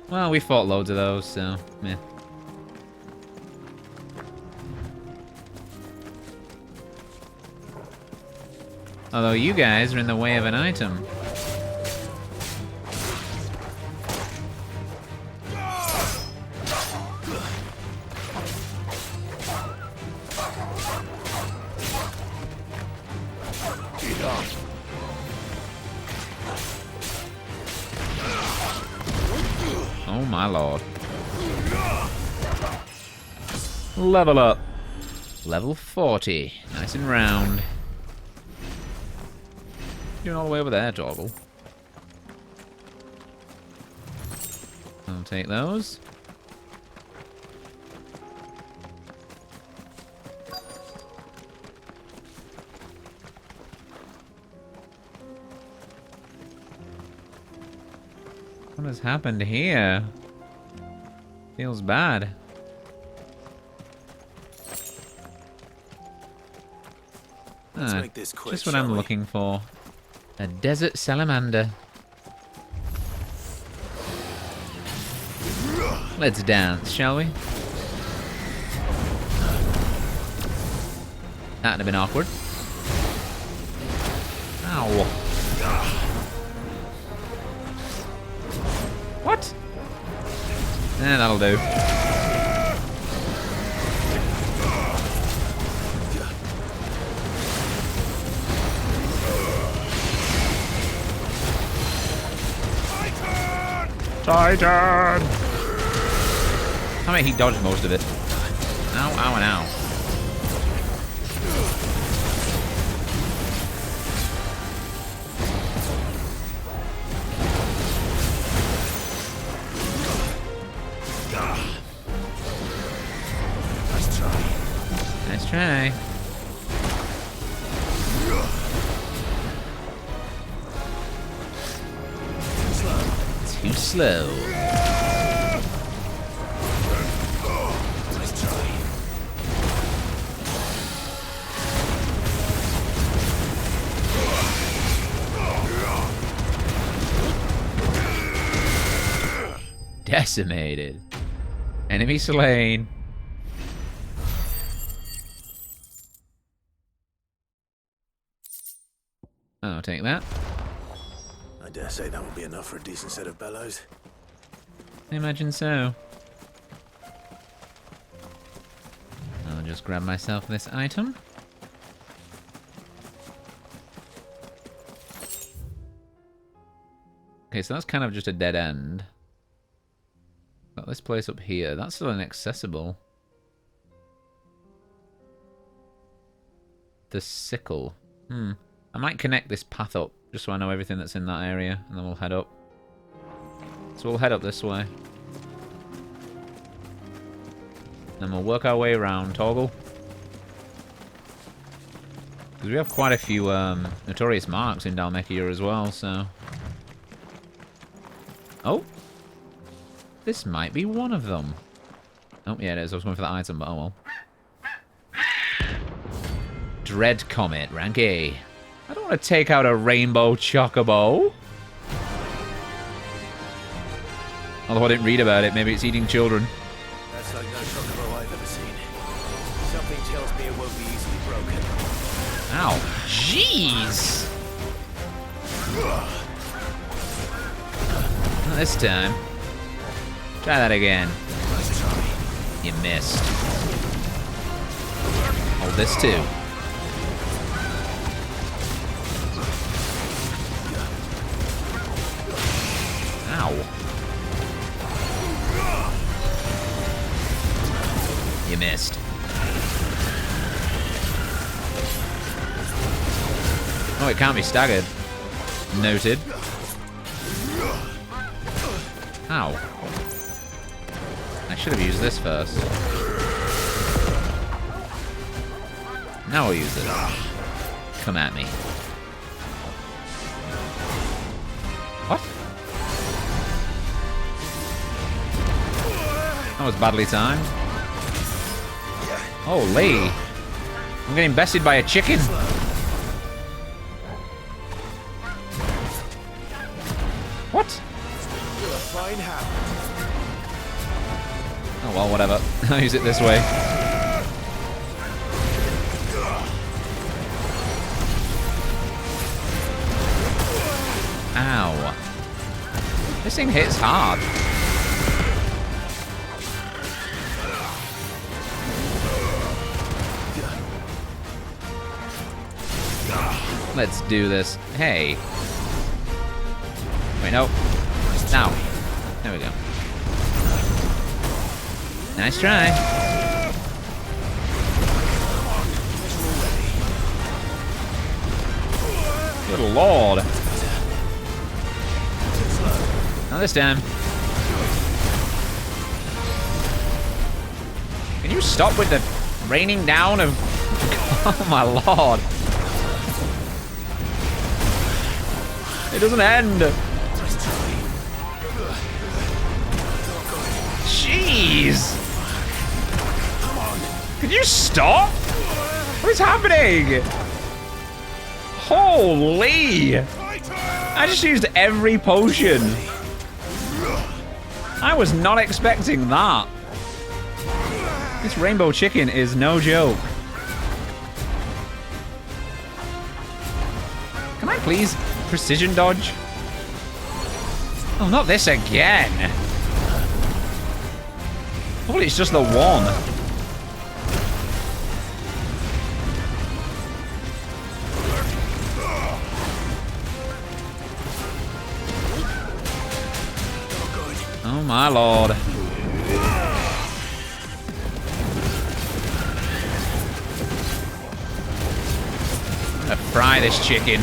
[SPEAKER 1] Well, we fought loads of those, so meh. Although you guys are in the way of an item. Oh my lord. Level up. Level 40. Nice and round. Doing all the way over there, Torval. I'll take those. What has happened here? Feels bad.
[SPEAKER 4] Let's make this quick,
[SPEAKER 1] Just what I'm looking for. A desert salamander. Let's dance, shall we? That'd have been awkward. Ow. What? Eh, that'll do. Titan! I mean, he dodged most of it. Ow, ow, and ow.
[SPEAKER 2] Nice try.
[SPEAKER 1] Nice try. Too slow.
[SPEAKER 2] Nice try.
[SPEAKER 1] Decimated. Enemy slain. I'll take that.
[SPEAKER 4] I dare say that would be enough for a decent set of bellows.
[SPEAKER 1] I imagine so. I'll just grab myself this item. Okay, so that's kind of just a dead end. Got this place up here. That's still inaccessible. The sickle. I might connect this path up, just so I know everything that's in that area, and then we'll head up. So we'll head up this way. Then we'll work our way around, Toggle. Because we have quite a few Notorious marks in Dhalmekia as well, so... Oh! This might be one of them. Oh, yeah, it is. I was going for that item, but oh well. Dread Comet, rank A. I don't want to take out a rainbow chocobo. Although I didn't read about it, maybe it's eating children.
[SPEAKER 4] That's like no chocobo I've ever seen. Something tells me it won't be easily broken.
[SPEAKER 1] Ow. Jeez! Not this time. Try that again. You missed. Hold this too. Ow. You missed. Oh, it can't be staggered. Noted. Ow. I should have used this first. Now I'll use it. Come at me. What? That was badly timed. Holy. I'm getting bested by a chicken. What?
[SPEAKER 2] You're a fine hound.
[SPEAKER 1] Oh well, whatever. I'll use it this way. Ow. This thing hits hard. Let's do this. Hey. Wait, no. Now. There we go. Nice try. Good lord. Not this time. Can you stop with the raining down of... Oh my lord. It doesn't end. Jeez. Could you stop? What is happening? Holy. I just used every potion. I was not expecting that. This rainbow chicken is no joke. Can I please precision dodge? Oh, not this again! Hopefully it's just the one. Oh my lord. I'm gonna fry this chicken.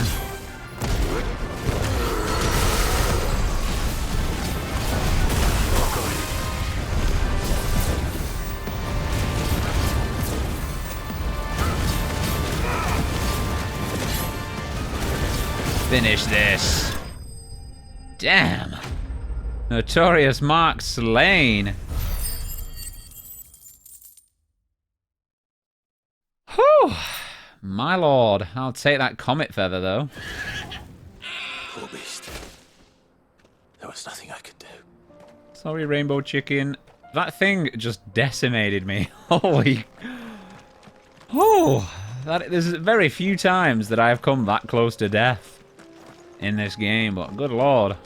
[SPEAKER 1] Finish this. Damn. Notorious Mark slain. Whew. My lord. I'll take that comet feather, though.
[SPEAKER 4] Poor beast. There was nothing I could do.
[SPEAKER 1] Sorry, Rainbow Chicken. That thing just decimated me. Holy... Oh, there's very few times that I have come that close to death in this game, but good lord.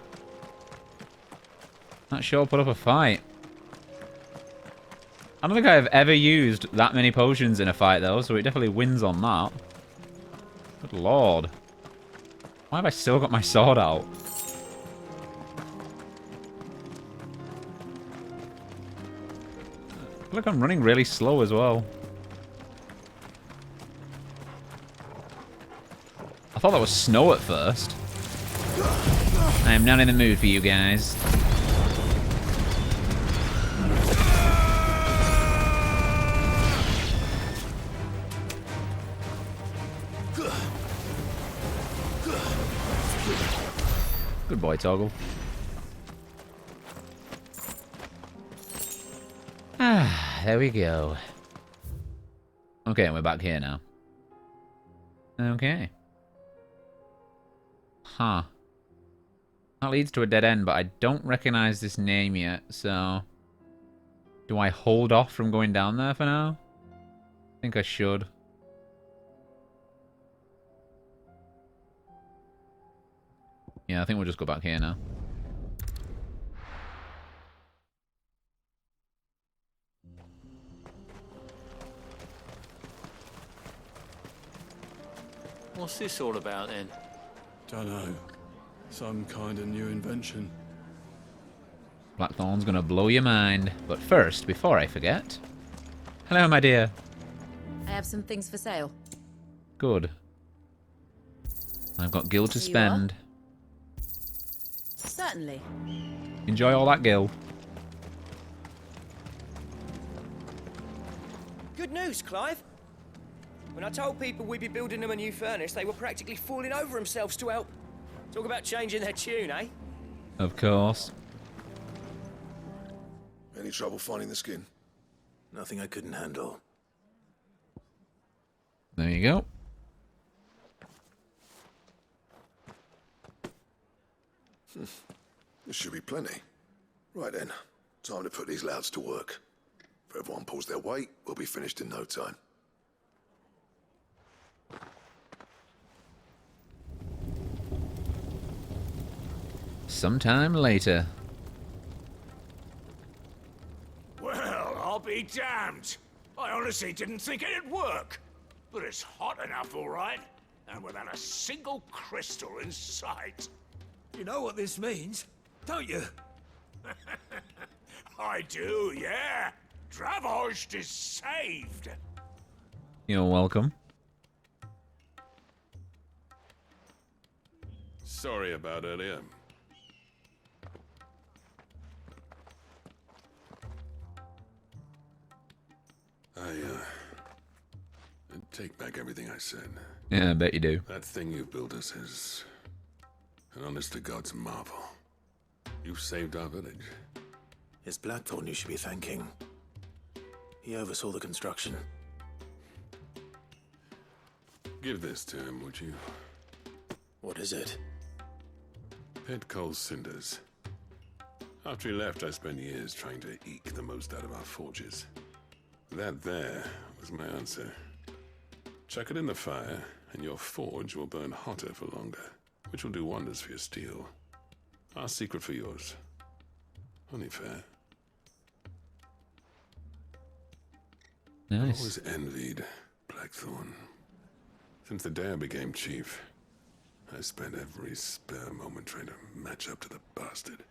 [SPEAKER 1] That sure put up a fight. I don't think I've ever used that many potions in a fight, though, so it definitely wins on that. Good lord. Why have I still got my sword out? I feel like I'm running really slow as well. I thought that was snow at first. I am not in the mood for you guys. Good boy, Toggle. Ah, there we go. Okay, we're back here now. Okay. Huh. That leads to a dead end, but I don't recognize this name yet, so... Do I hold off from going down there for now? I think I should. Yeah, I think we'll just go back here now.
[SPEAKER 21] What's this all about then?
[SPEAKER 16] Dunno. Some kind of new invention.
[SPEAKER 1] Blackthorn's gonna blow your mind. But first, before I forget... Hello, my dear.
[SPEAKER 17] I have some things for sale.
[SPEAKER 1] Good. I've got gil to spend.
[SPEAKER 17] Certainly.
[SPEAKER 1] Enjoy all that gil.
[SPEAKER 14] Good news, Clive. When I told people we'd be building them a new furnace, they were practically falling over themselves to help. Talk about changing their tune, eh?
[SPEAKER 1] Of course.
[SPEAKER 15] Any trouble finding the skin?
[SPEAKER 4] Nothing I couldn't handle.
[SPEAKER 1] There you go.
[SPEAKER 15] This should be plenty. Right then, time to put these louds to work. If everyone pulls their weight, we'll be finished in no time.
[SPEAKER 1] Sometime later.
[SPEAKER 12] Well, I'll be damned. I honestly didn't think it'd work. But it's hot enough, all right. And without a single crystal in sight. You know what this means, don't you? I do, yeah. Dravost is saved.
[SPEAKER 1] You're welcome.
[SPEAKER 6] Sorry about earlier. I take back everything I said.
[SPEAKER 1] Yeah, I bet you do.
[SPEAKER 6] That thing you built us is an honest-to-God's marvel. You've saved our village.
[SPEAKER 4] It's Blackthorn you should be thanking. He oversaw the construction.
[SPEAKER 6] Give this to him, would you?
[SPEAKER 4] What is it?
[SPEAKER 6] Pit coal cinders. After he left, I spent years trying to eke the most out of our forges. That there was my answer. Chuck it in the fire, and your forge will burn hotter for longer, which will do wonders for your steel. Our secret for yours. Only fair.
[SPEAKER 1] Nice.
[SPEAKER 6] Always envied Blackthorn. Since the day I became chief, I spent every spare moment trying to match up to the bastard.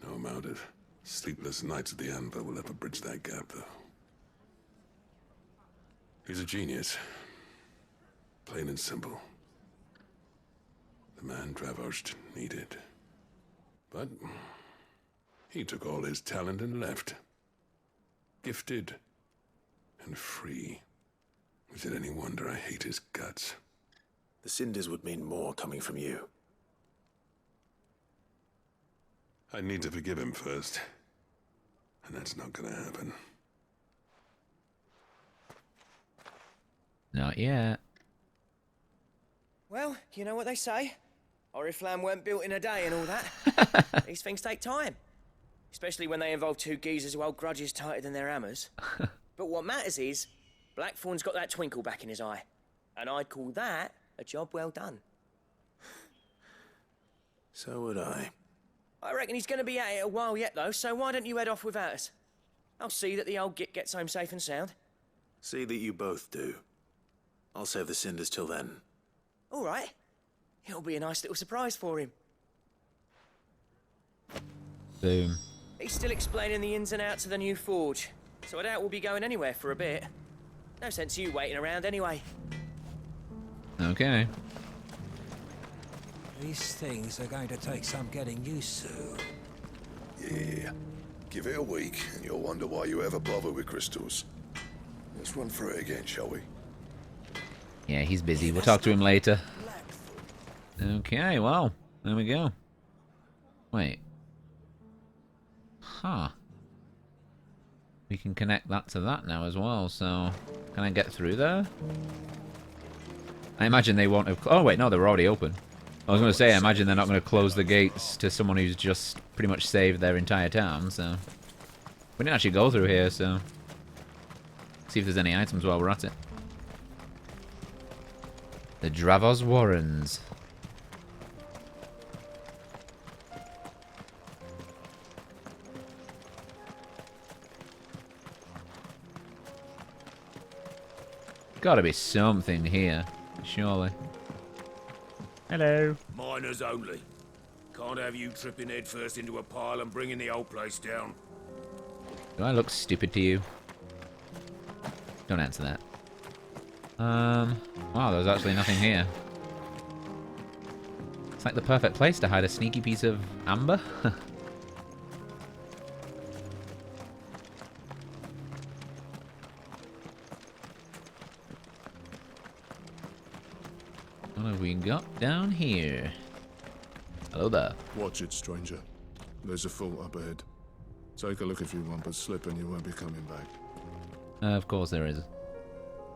[SPEAKER 6] No amount of sleepless nights at the Anvil will ever bridge that gap, though. He's a genius. Plain and simple. The man Dravosht needed. But he took all his talent and left. Gifted and free. Is it any wonder I hate his guts?
[SPEAKER 4] The cinders would mean more coming from you.
[SPEAKER 6] I need to forgive him first. And that's not gonna happen.
[SPEAKER 1] Not yet.
[SPEAKER 14] Well, you know what they say. Oriflamme weren't built in a day and all that. These things take time. Especially when they involve two geezers who hold grudges tighter than their hammers. But what matters is, Blackthorn's got that twinkle back in his eye. And I'd call that a job well done.
[SPEAKER 4] So would I.
[SPEAKER 14] I reckon he's going to be at it a while yet, though, so why don't you head off without us? I'll see that the old git gets home safe and sound.
[SPEAKER 4] See that you both do. I'll save the cinders till then.
[SPEAKER 14] All right. It'll be a nice little surprise for him.
[SPEAKER 1] Boom.
[SPEAKER 14] He's still explaining the ins and outs of the new forge, so I doubt we'll be going anywhere for a bit. No sense you waiting around anyway.
[SPEAKER 1] Okay.
[SPEAKER 20] These things are going to take some getting used to.
[SPEAKER 15] Yeah. Give it a week, and you'll wonder why you ever bother with crystals. Let's run through it again, shall we?
[SPEAKER 1] Yeah, he's busy. We'll talk to him later. Okay, well, there we go. Wait. Huh. We can connect that to that now as well, so... Can I get through there? I imagine they won't have... Oh, wait, no, they're already open. I was going to say, I imagine they're not going to close the gates to someone who's just pretty much saved their entire town, so... We didn't actually go through here, so... See if there's any items while we're at it. The Dravos Warrens. Gotta be something here, surely. Hello.
[SPEAKER 12] Miners only. Can't have you tripping head first into a pile and bringing the whole place down.
[SPEAKER 1] Do I look stupid to you? Don't answer that. Wow, there's actually nothing here. It's like the perfect place to hide a sneaky piece of amber. What have we got down here? Hello there.
[SPEAKER 7] Watch it, stranger. There's a fault up ahead. Take a look if you want, but slip and you won't be coming back.
[SPEAKER 1] Of course there is.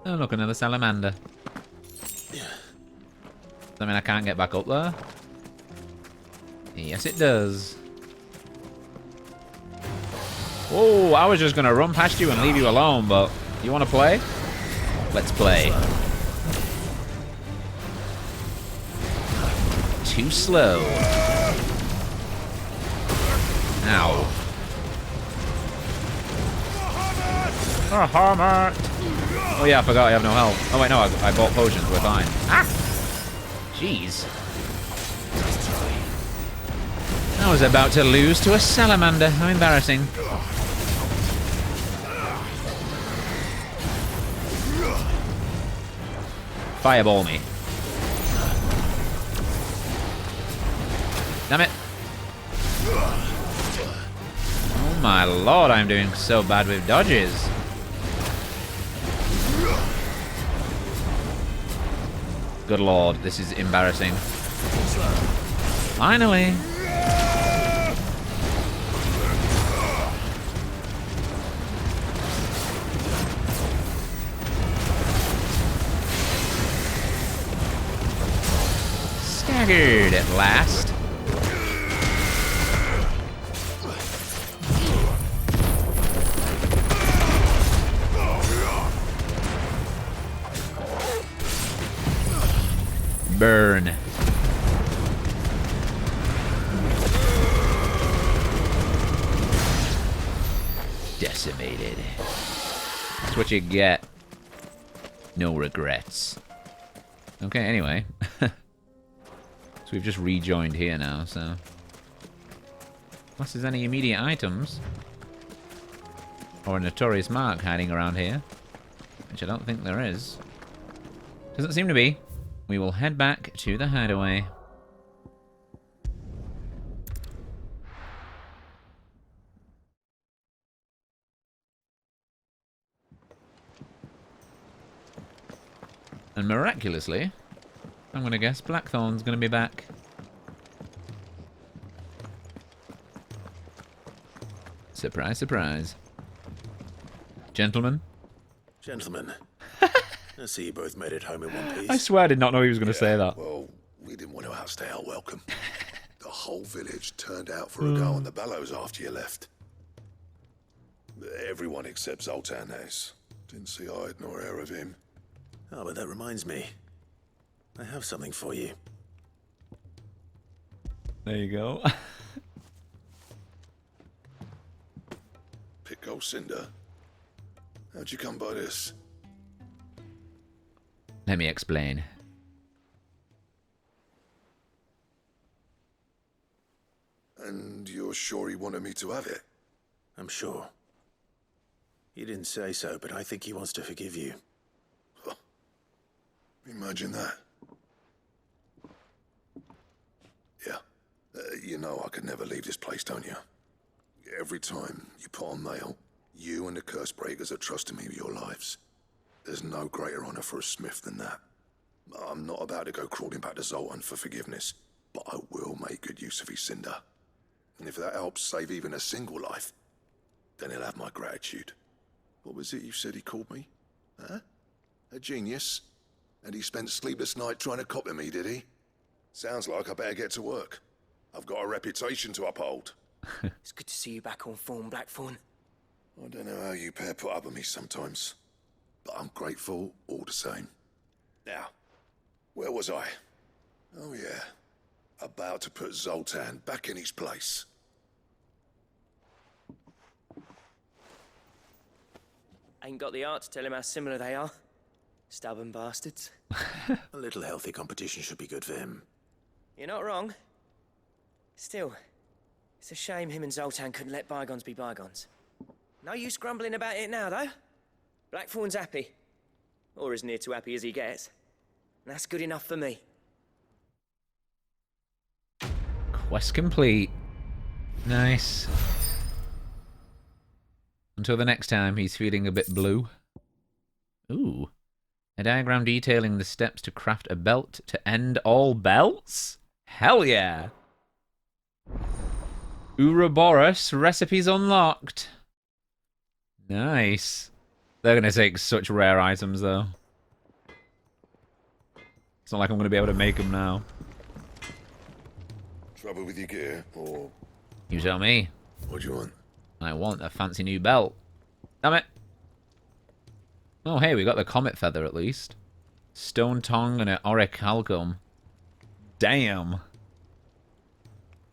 [SPEAKER 1] Oh, look, another salamander. Does that mean I can't get back up there? Yes, it does. Oh, I was just going to run past you and leave you alone, but you want to play? Let's play. Too slow. Ow. Oh yeah, I forgot I have no health. Oh wait, no, I bought potions. We're fine. Ah! Jeez. I was about to lose to a salamander. How embarrassing. Fireball me. Damn it. Oh my lord, I'm doing so bad with dodges. Good lord, this is embarrassing. Finally. Staggered at last. Burn.
[SPEAKER 8] appreciated.
[SPEAKER 1] That's what you get. No regrets. Okay, anyway. So we've just rejoined here now, so... Unless there's any immediate items. Or a Notorious mark hiding around here. Which I don't think there is. Doesn't seem to be. We will head back to the hideaway. And miraculously, I'm going to guess Blackthorn's going to be back. Surprise, surprise. Gentlemen?
[SPEAKER 4] Gentlemen. I see you both made it home in one piece.
[SPEAKER 1] I swear I did not know he was going to say that.
[SPEAKER 15] Well, we didn't want to outstay our welcome. The whole village turned out for a go on the bellows after you left. Everyone except Zoltan has. Didn't see hide nor hair of him.
[SPEAKER 4] Oh, but that reminds me. I have something for you.
[SPEAKER 1] There you go.
[SPEAKER 15] Pit gold cinder? How'd you come by this?
[SPEAKER 1] Let me explain.
[SPEAKER 15] And you're sure he wanted me to have it?
[SPEAKER 4] I'm sure. He didn't say so, but I think he wants to forgive you.
[SPEAKER 15] Huh. Imagine that. Yeah. You know I could never leave this place, don't you? Every time you put on mail, you and the curse breakers are trusting me with your lives. There's no greater honor for a smith than that. I'm not about to go crawling back to Zoltan for forgiveness, but I will make good use of his cinder. And if that helps save even a single life, then he'll have my gratitude. What was it you said he called me? Huh? A genius? And he spent sleepless night trying to copy me, did he? Sounds like I better get to work. I've got a reputation to uphold.
[SPEAKER 14] It's good to see you back on form, Blackthorn.
[SPEAKER 15] I don't know how you pair put up with me sometimes, but I'm grateful all the same. Now, where was I? Oh yeah, about to put Zoltan back in his place.
[SPEAKER 14] Ain't got the art to tell him how similar they are. Stubborn bastards.
[SPEAKER 4] A little healthy competition should be good for him.
[SPEAKER 14] You're not wrong. Still, it's a shame him and Zoltan couldn't let bygones be bygones. No use grumbling about it now, though. Blackthorn's happy. Or as near to happy as he gets. And that's good enough for me.
[SPEAKER 1] Quest complete. Nice. Until the next time, he's feeling a bit blue. Ooh. A diagram detailing the steps to craft a belt to end all belts? Hell yeah! Ouroboros recipes unlocked. Nice. They're going to take such rare items, though. It's not like I'm going to be able to make them now.
[SPEAKER 15] Trouble with your gear, or...
[SPEAKER 1] You tell me.
[SPEAKER 15] What do you want?
[SPEAKER 1] I want a fancy new belt. Damn it. Oh, hey, we got the Comet feather, at least. Stone tongue and an orichalcum. Damn.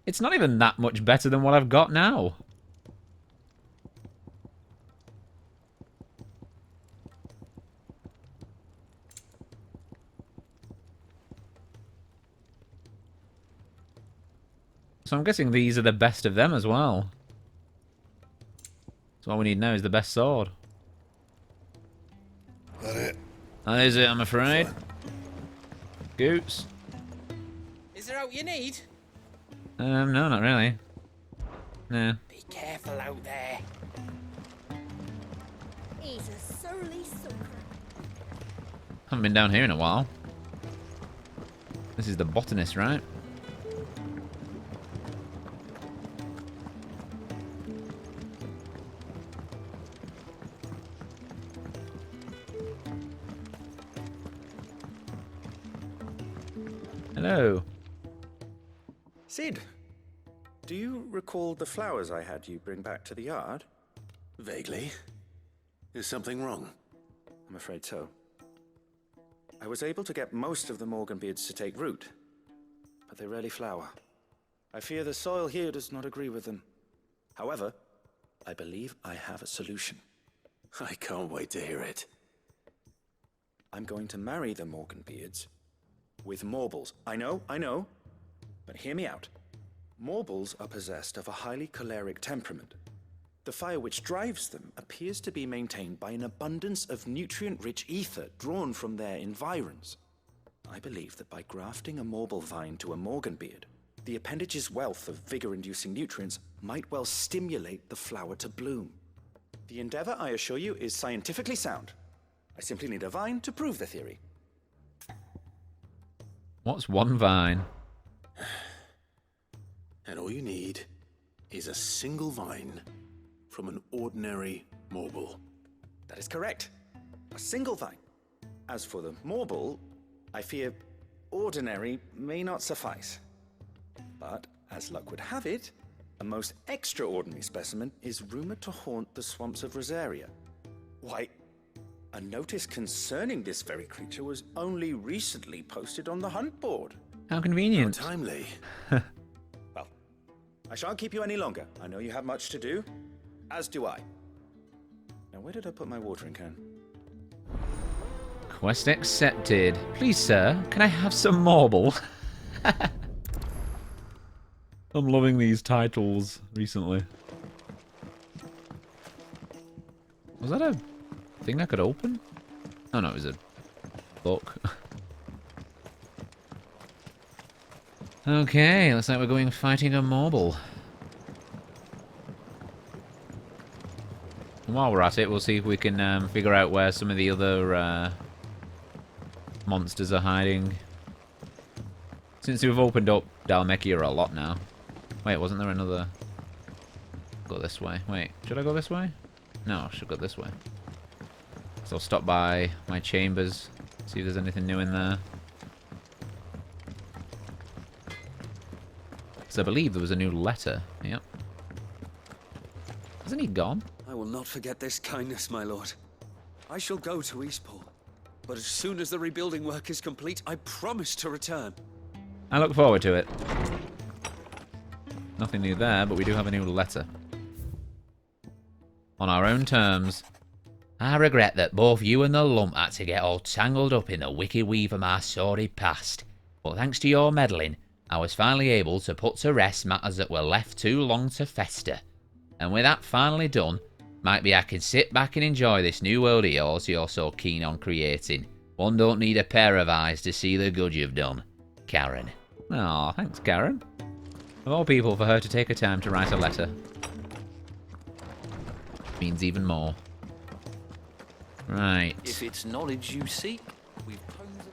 [SPEAKER 1] It's not even that much better than what I've got now. So I'm guessing these are the best of them as well. So all we need now is the best sword.
[SPEAKER 15] That it?
[SPEAKER 1] That is it, I'm afraid. Goots.
[SPEAKER 14] Is there out you need?
[SPEAKER 1] No, not really. Nah.
[SPEAKER 14] Be careful out there.
[SPEAKER 11] He's a surly sucker.
[SPEAKER 1] Haven't been down here in a while. This is the botanist, right? Hello.
[SPEAKER 9] Sid, do you recall the flowers I had you bring back to the yard?
[SPEAKER 4] Vaguely. Is something wrong?
[SPEAKER 9] I'm afraid so. I was able to get most of the Morganbeards to take root, but they rarely flower. I fear the soil here does not agree with them. However, I believe I have a solution.
[SPEAKER 4] I can't wait to hear it.
[SPEAKER 9] I'm going to marry the Morganbeards with Morbols. I know. But hear me out. Morbols are possessed of a highly choleric temperament. The fire which drives them appears to be maintained by an abundance of nutrient-rich ether drawn from their environs. I believe that by grafting a Morbol vine to a Morganbeard, the appendage's wealth of vigor-inducing nutrients might well stimulate the flower to bloom. The endeavor, I assure you, is scientifically sound. I simply need a vine to prove the theory.
[SPEAKER 1] What's one vine?
[SPEAKER 4] And all you need is a single vine from an ordinary Morbol.
[SPEAKER 9] That is correct. A single vine. As for the Morbol, I fear ordinary may not suffice. But, as luck would have it, a most extraordinary specimen is rumored to haunt the swamps of Rosaria. Why, a notice concerning this very creature was only recently posted on the hunt board.
[SPEAKER 1] How convenient.
[SPEAKER 9] How timely. Well, I shan't keep you any longer. I know you have much to do, as do I. Now, where did I put my watering can?
[SPEAKER 1] Quest accepted. Please, sir, can I have some marble? I'm loving these titles recently. Was that a thing I could open? Oh no, it was a book. Okay, looks like we're going fighting a Morbol. And while we're at it, we'll see if we can figure out where some of the other monsters are hiding. Since we've opened up Dhalmekia a lot now. Wait, wasn't there another... Go this way. Wait, should I go this way? No, I should go this way. So I'll stop by my chambers, see if there's anything new in there. Because I believe there was a new letter. Yep. Hasn't he gone?
[SPEAKER 2] I will not forget this kindness, my lord. I shall go to Eastport. But as soon as the rebuilding work is complete, I promise to return.
[SPEAKER 1] I look forward to it. Nothing new there, but we do have a new letter. On our own terms.
[SPEAKER 8] I regret that both you and the lump had to get all tangled up in the wicked weave of my sordid past. But thanks to your meddling, I was finally able to put to rest matters that were left too long to fester. And with that finally done, might be I can sit back and enjoy this new world of yours you're so keen on creating. One don't need a pair of eyes to see the good you've done. Karen.
[SPEAKER 1] Aw, thanks, Karen. Of all people, for her to take her time to write a letter means even more. Right.
[SPEAKER 21] If it's knowledge you seek, we've posed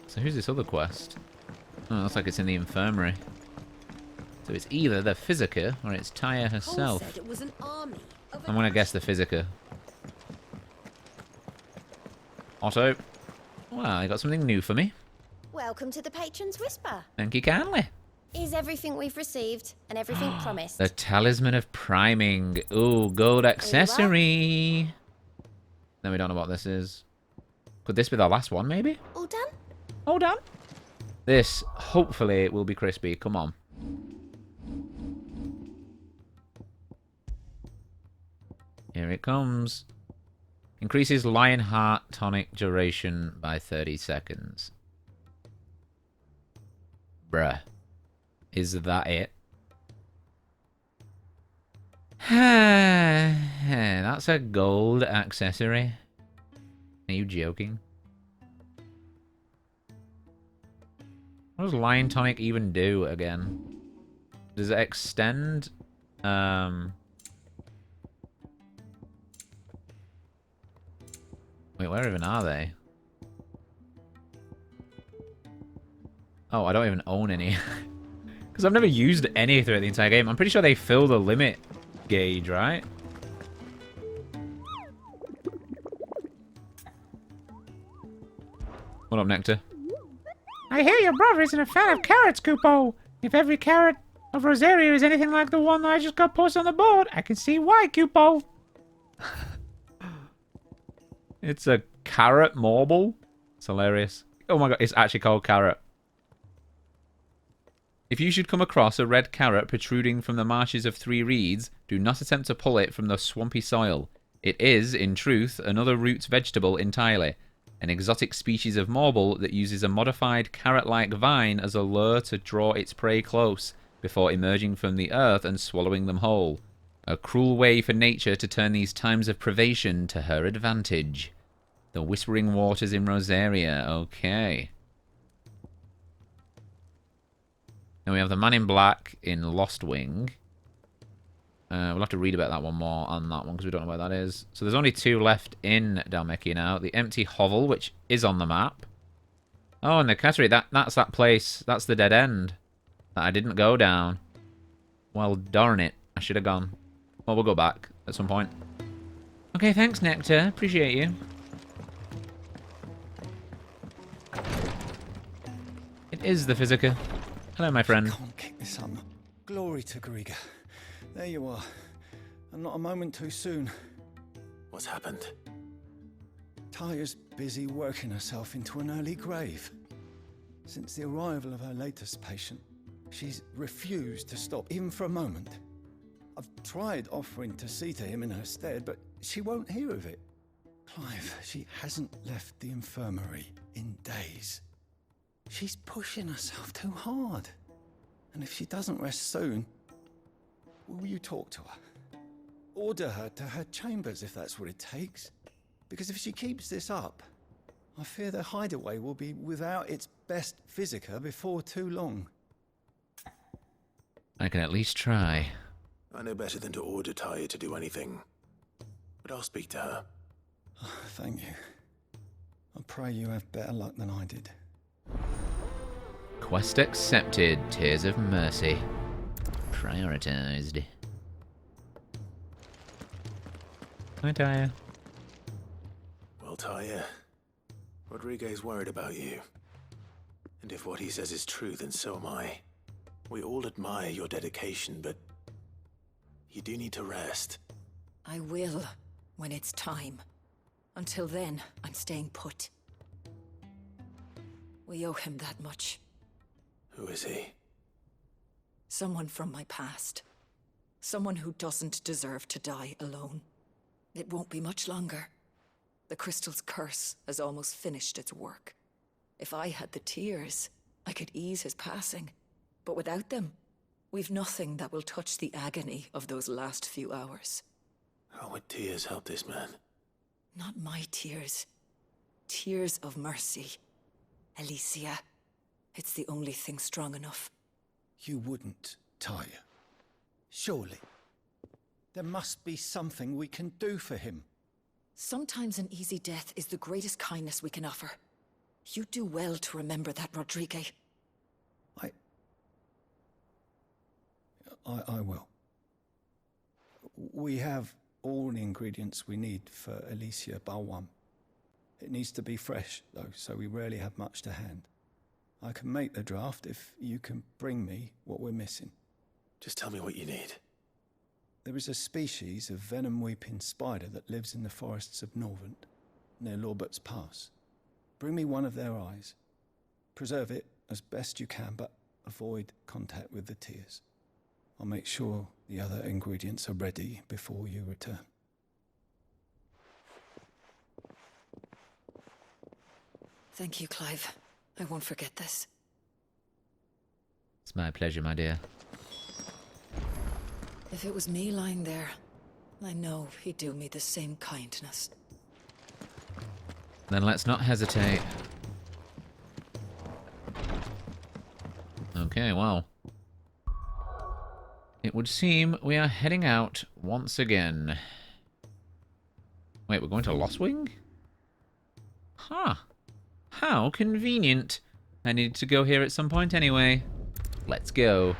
[SPEAKER 1] So who's this other quest? Oh, looks like it's in the infirmary. So it's either the Physica or it's Tyre herself.
[SPEAKER 10] Said it was an army
[SPEAKER 1] I'm gonna guess the Physica. Otto. Well, I got something new for me.
[SPEAKER 11] Welcome to the Patron's Whisper.
[SPEAKER 1] Thank you kindly.
[SPEAKER 11] Is everything we've received and everything promised?
[SPEAKER 1] The Talisman of Priming. Ooh, gold accessory. Then we don't know what this is. Could this be the last one, maybe?
[SPEAKER 11] All done?
[SPEAKER 1] All done. This, hopefully, will be crispy. Come on. Here it comes. Increases Lion Heart tonic duration by 30 seconds. Bruh. Is that it? That's a gold accessory. Are you joking? What does Lion Tonic even do again? Does it extend? Wait, where even are they? Oh, I don't even own any. Because I've never used any throughout the entire game. I'm pretty sure they fill the limit gauge, right? What up, Nectar?
[SPEAKER 5] I hear your brother isn't a fan of carrots, Kupo. If every carrot of Rosaria is anything like the one that I just got posted on the board, I can see why, Kupo.
[SPEAKER 1] It's a carrot Morbol. It's hilarious. Oh my god, it's actually called carrot. If you should come across a red carrot protruding from the marshes of Three Reeds, do not attempt to pull it from the swampy soil. It is, in truth, another root vegetable entirely, an exotic species of Morbol that uses a modified carrot-like vine as a lure to draw its prey close, before emerging from the earth and swallowing them whole. A cruel way for nature to turn these times of privation to her advantage. The Whispering Waters in Rosaria, okay. Then we have the Man in Black in Lost Wing. We'll have to read about that one more on that one because we don't know where that is. So there's only 2 left in Dhalmekia now. The Empty Hovel, which is on the map. Oh, and the Cattery, that's that place. That's the dead end that I didn't go down. Well, darn it. I should have gone. Well, we'll go back at some point. Okay, thanks, Nectar. Appreciate you. It is the Physica. Hello, my friend.
[SPEAKER 18] Can't kick this up. Glory to Griga. There you are. And not a moment too soon.
[SPEAKER 4] What's happened?
[SPEAKER 18] Taya's busy working herself into an early grave. Since the arrival of her latest patient, she's refused to stop, even for a moment. I've tried offering to see to him in her stead, but she won't hear of it. Clive, she hasn't left the infirmary in days. She's pushing herself too hard. And if she doesn't rest soon, will you talk to her? Order her to her chambers if that's what it takes. Because if she keeps this up, I fear the hideaway will be without its best Physica before too long.
[SPEAKER 1] I can at least try.
[SPEAKER 4] I know better than to order Taya to do anything. But I'll speak to her.
[SPEAKER 18] Thank you. I pray you have better luck than I did.
[SPEAKER 1] Quest accepted. Tears of Mercy. Prioritized. Hi, Taya.
[SPEAKER 4] Well, Taya, Rodriguez worried about you. And if what he says is true, then so am I. We all admire your dedication, but you do need to rest.
[SPEAKER 13] I will, when it's time. Until then, I'm staying put. We owe him that much.
[SPEAKER 4] Who is he?
[SPEAKER 13] Someone from my past. Someone who doesn't deserve to die alone. It won't be much longer. The crystal's curse has almost finished its work. If I had the tears, I could ease his passing. But without them, we've nothing that will touch the agony of those last few hours.
[SPEAKER 4] How would tears help this man?
[SPEAKER 13] Not my tears. Tears of mercy. Alicia. It's the only thing strong enough.
[SPEAKER 18] You wouldn't, Taya. Surely. There must be something we can do for him.
[SPEAKER 13] Sometimes an easy death is the greatest kindness we can offer. You do well to remember that, Rodrigue.
[SPEAKER 18] I will. We have all the ingredients we need for Alicia Balwam. It needs to be fresh, though, so we rarely have much to hand. I can make the draft if you can bring me what we're missing.
[SPEAKER 4] Just tell me what you need.
[SPEAKER 18] There is a species of venom-weeping spider that lives in the forests of Norvent, near Lorbert's Pass. Bring me one of their eyes. Preserve it as best you can, but avoid contact with the tears. I'll make sure the other ingredients are ready before you return.
[SPEAKER 13] Thank you, Clive. I won't forget this.
[SPEAKER 1] It's my pleasure, my dear.
[SPEAKER 13] If it was me lying there, I know he'd do me the same kindness.
[SPEAKER 1] Then let's not hesitate. Okay, well. It would seem we are heading out once again. Wait, we're going to Lost Wing? Huh. How convenient. I needed to go here at some point anyway. Let's go.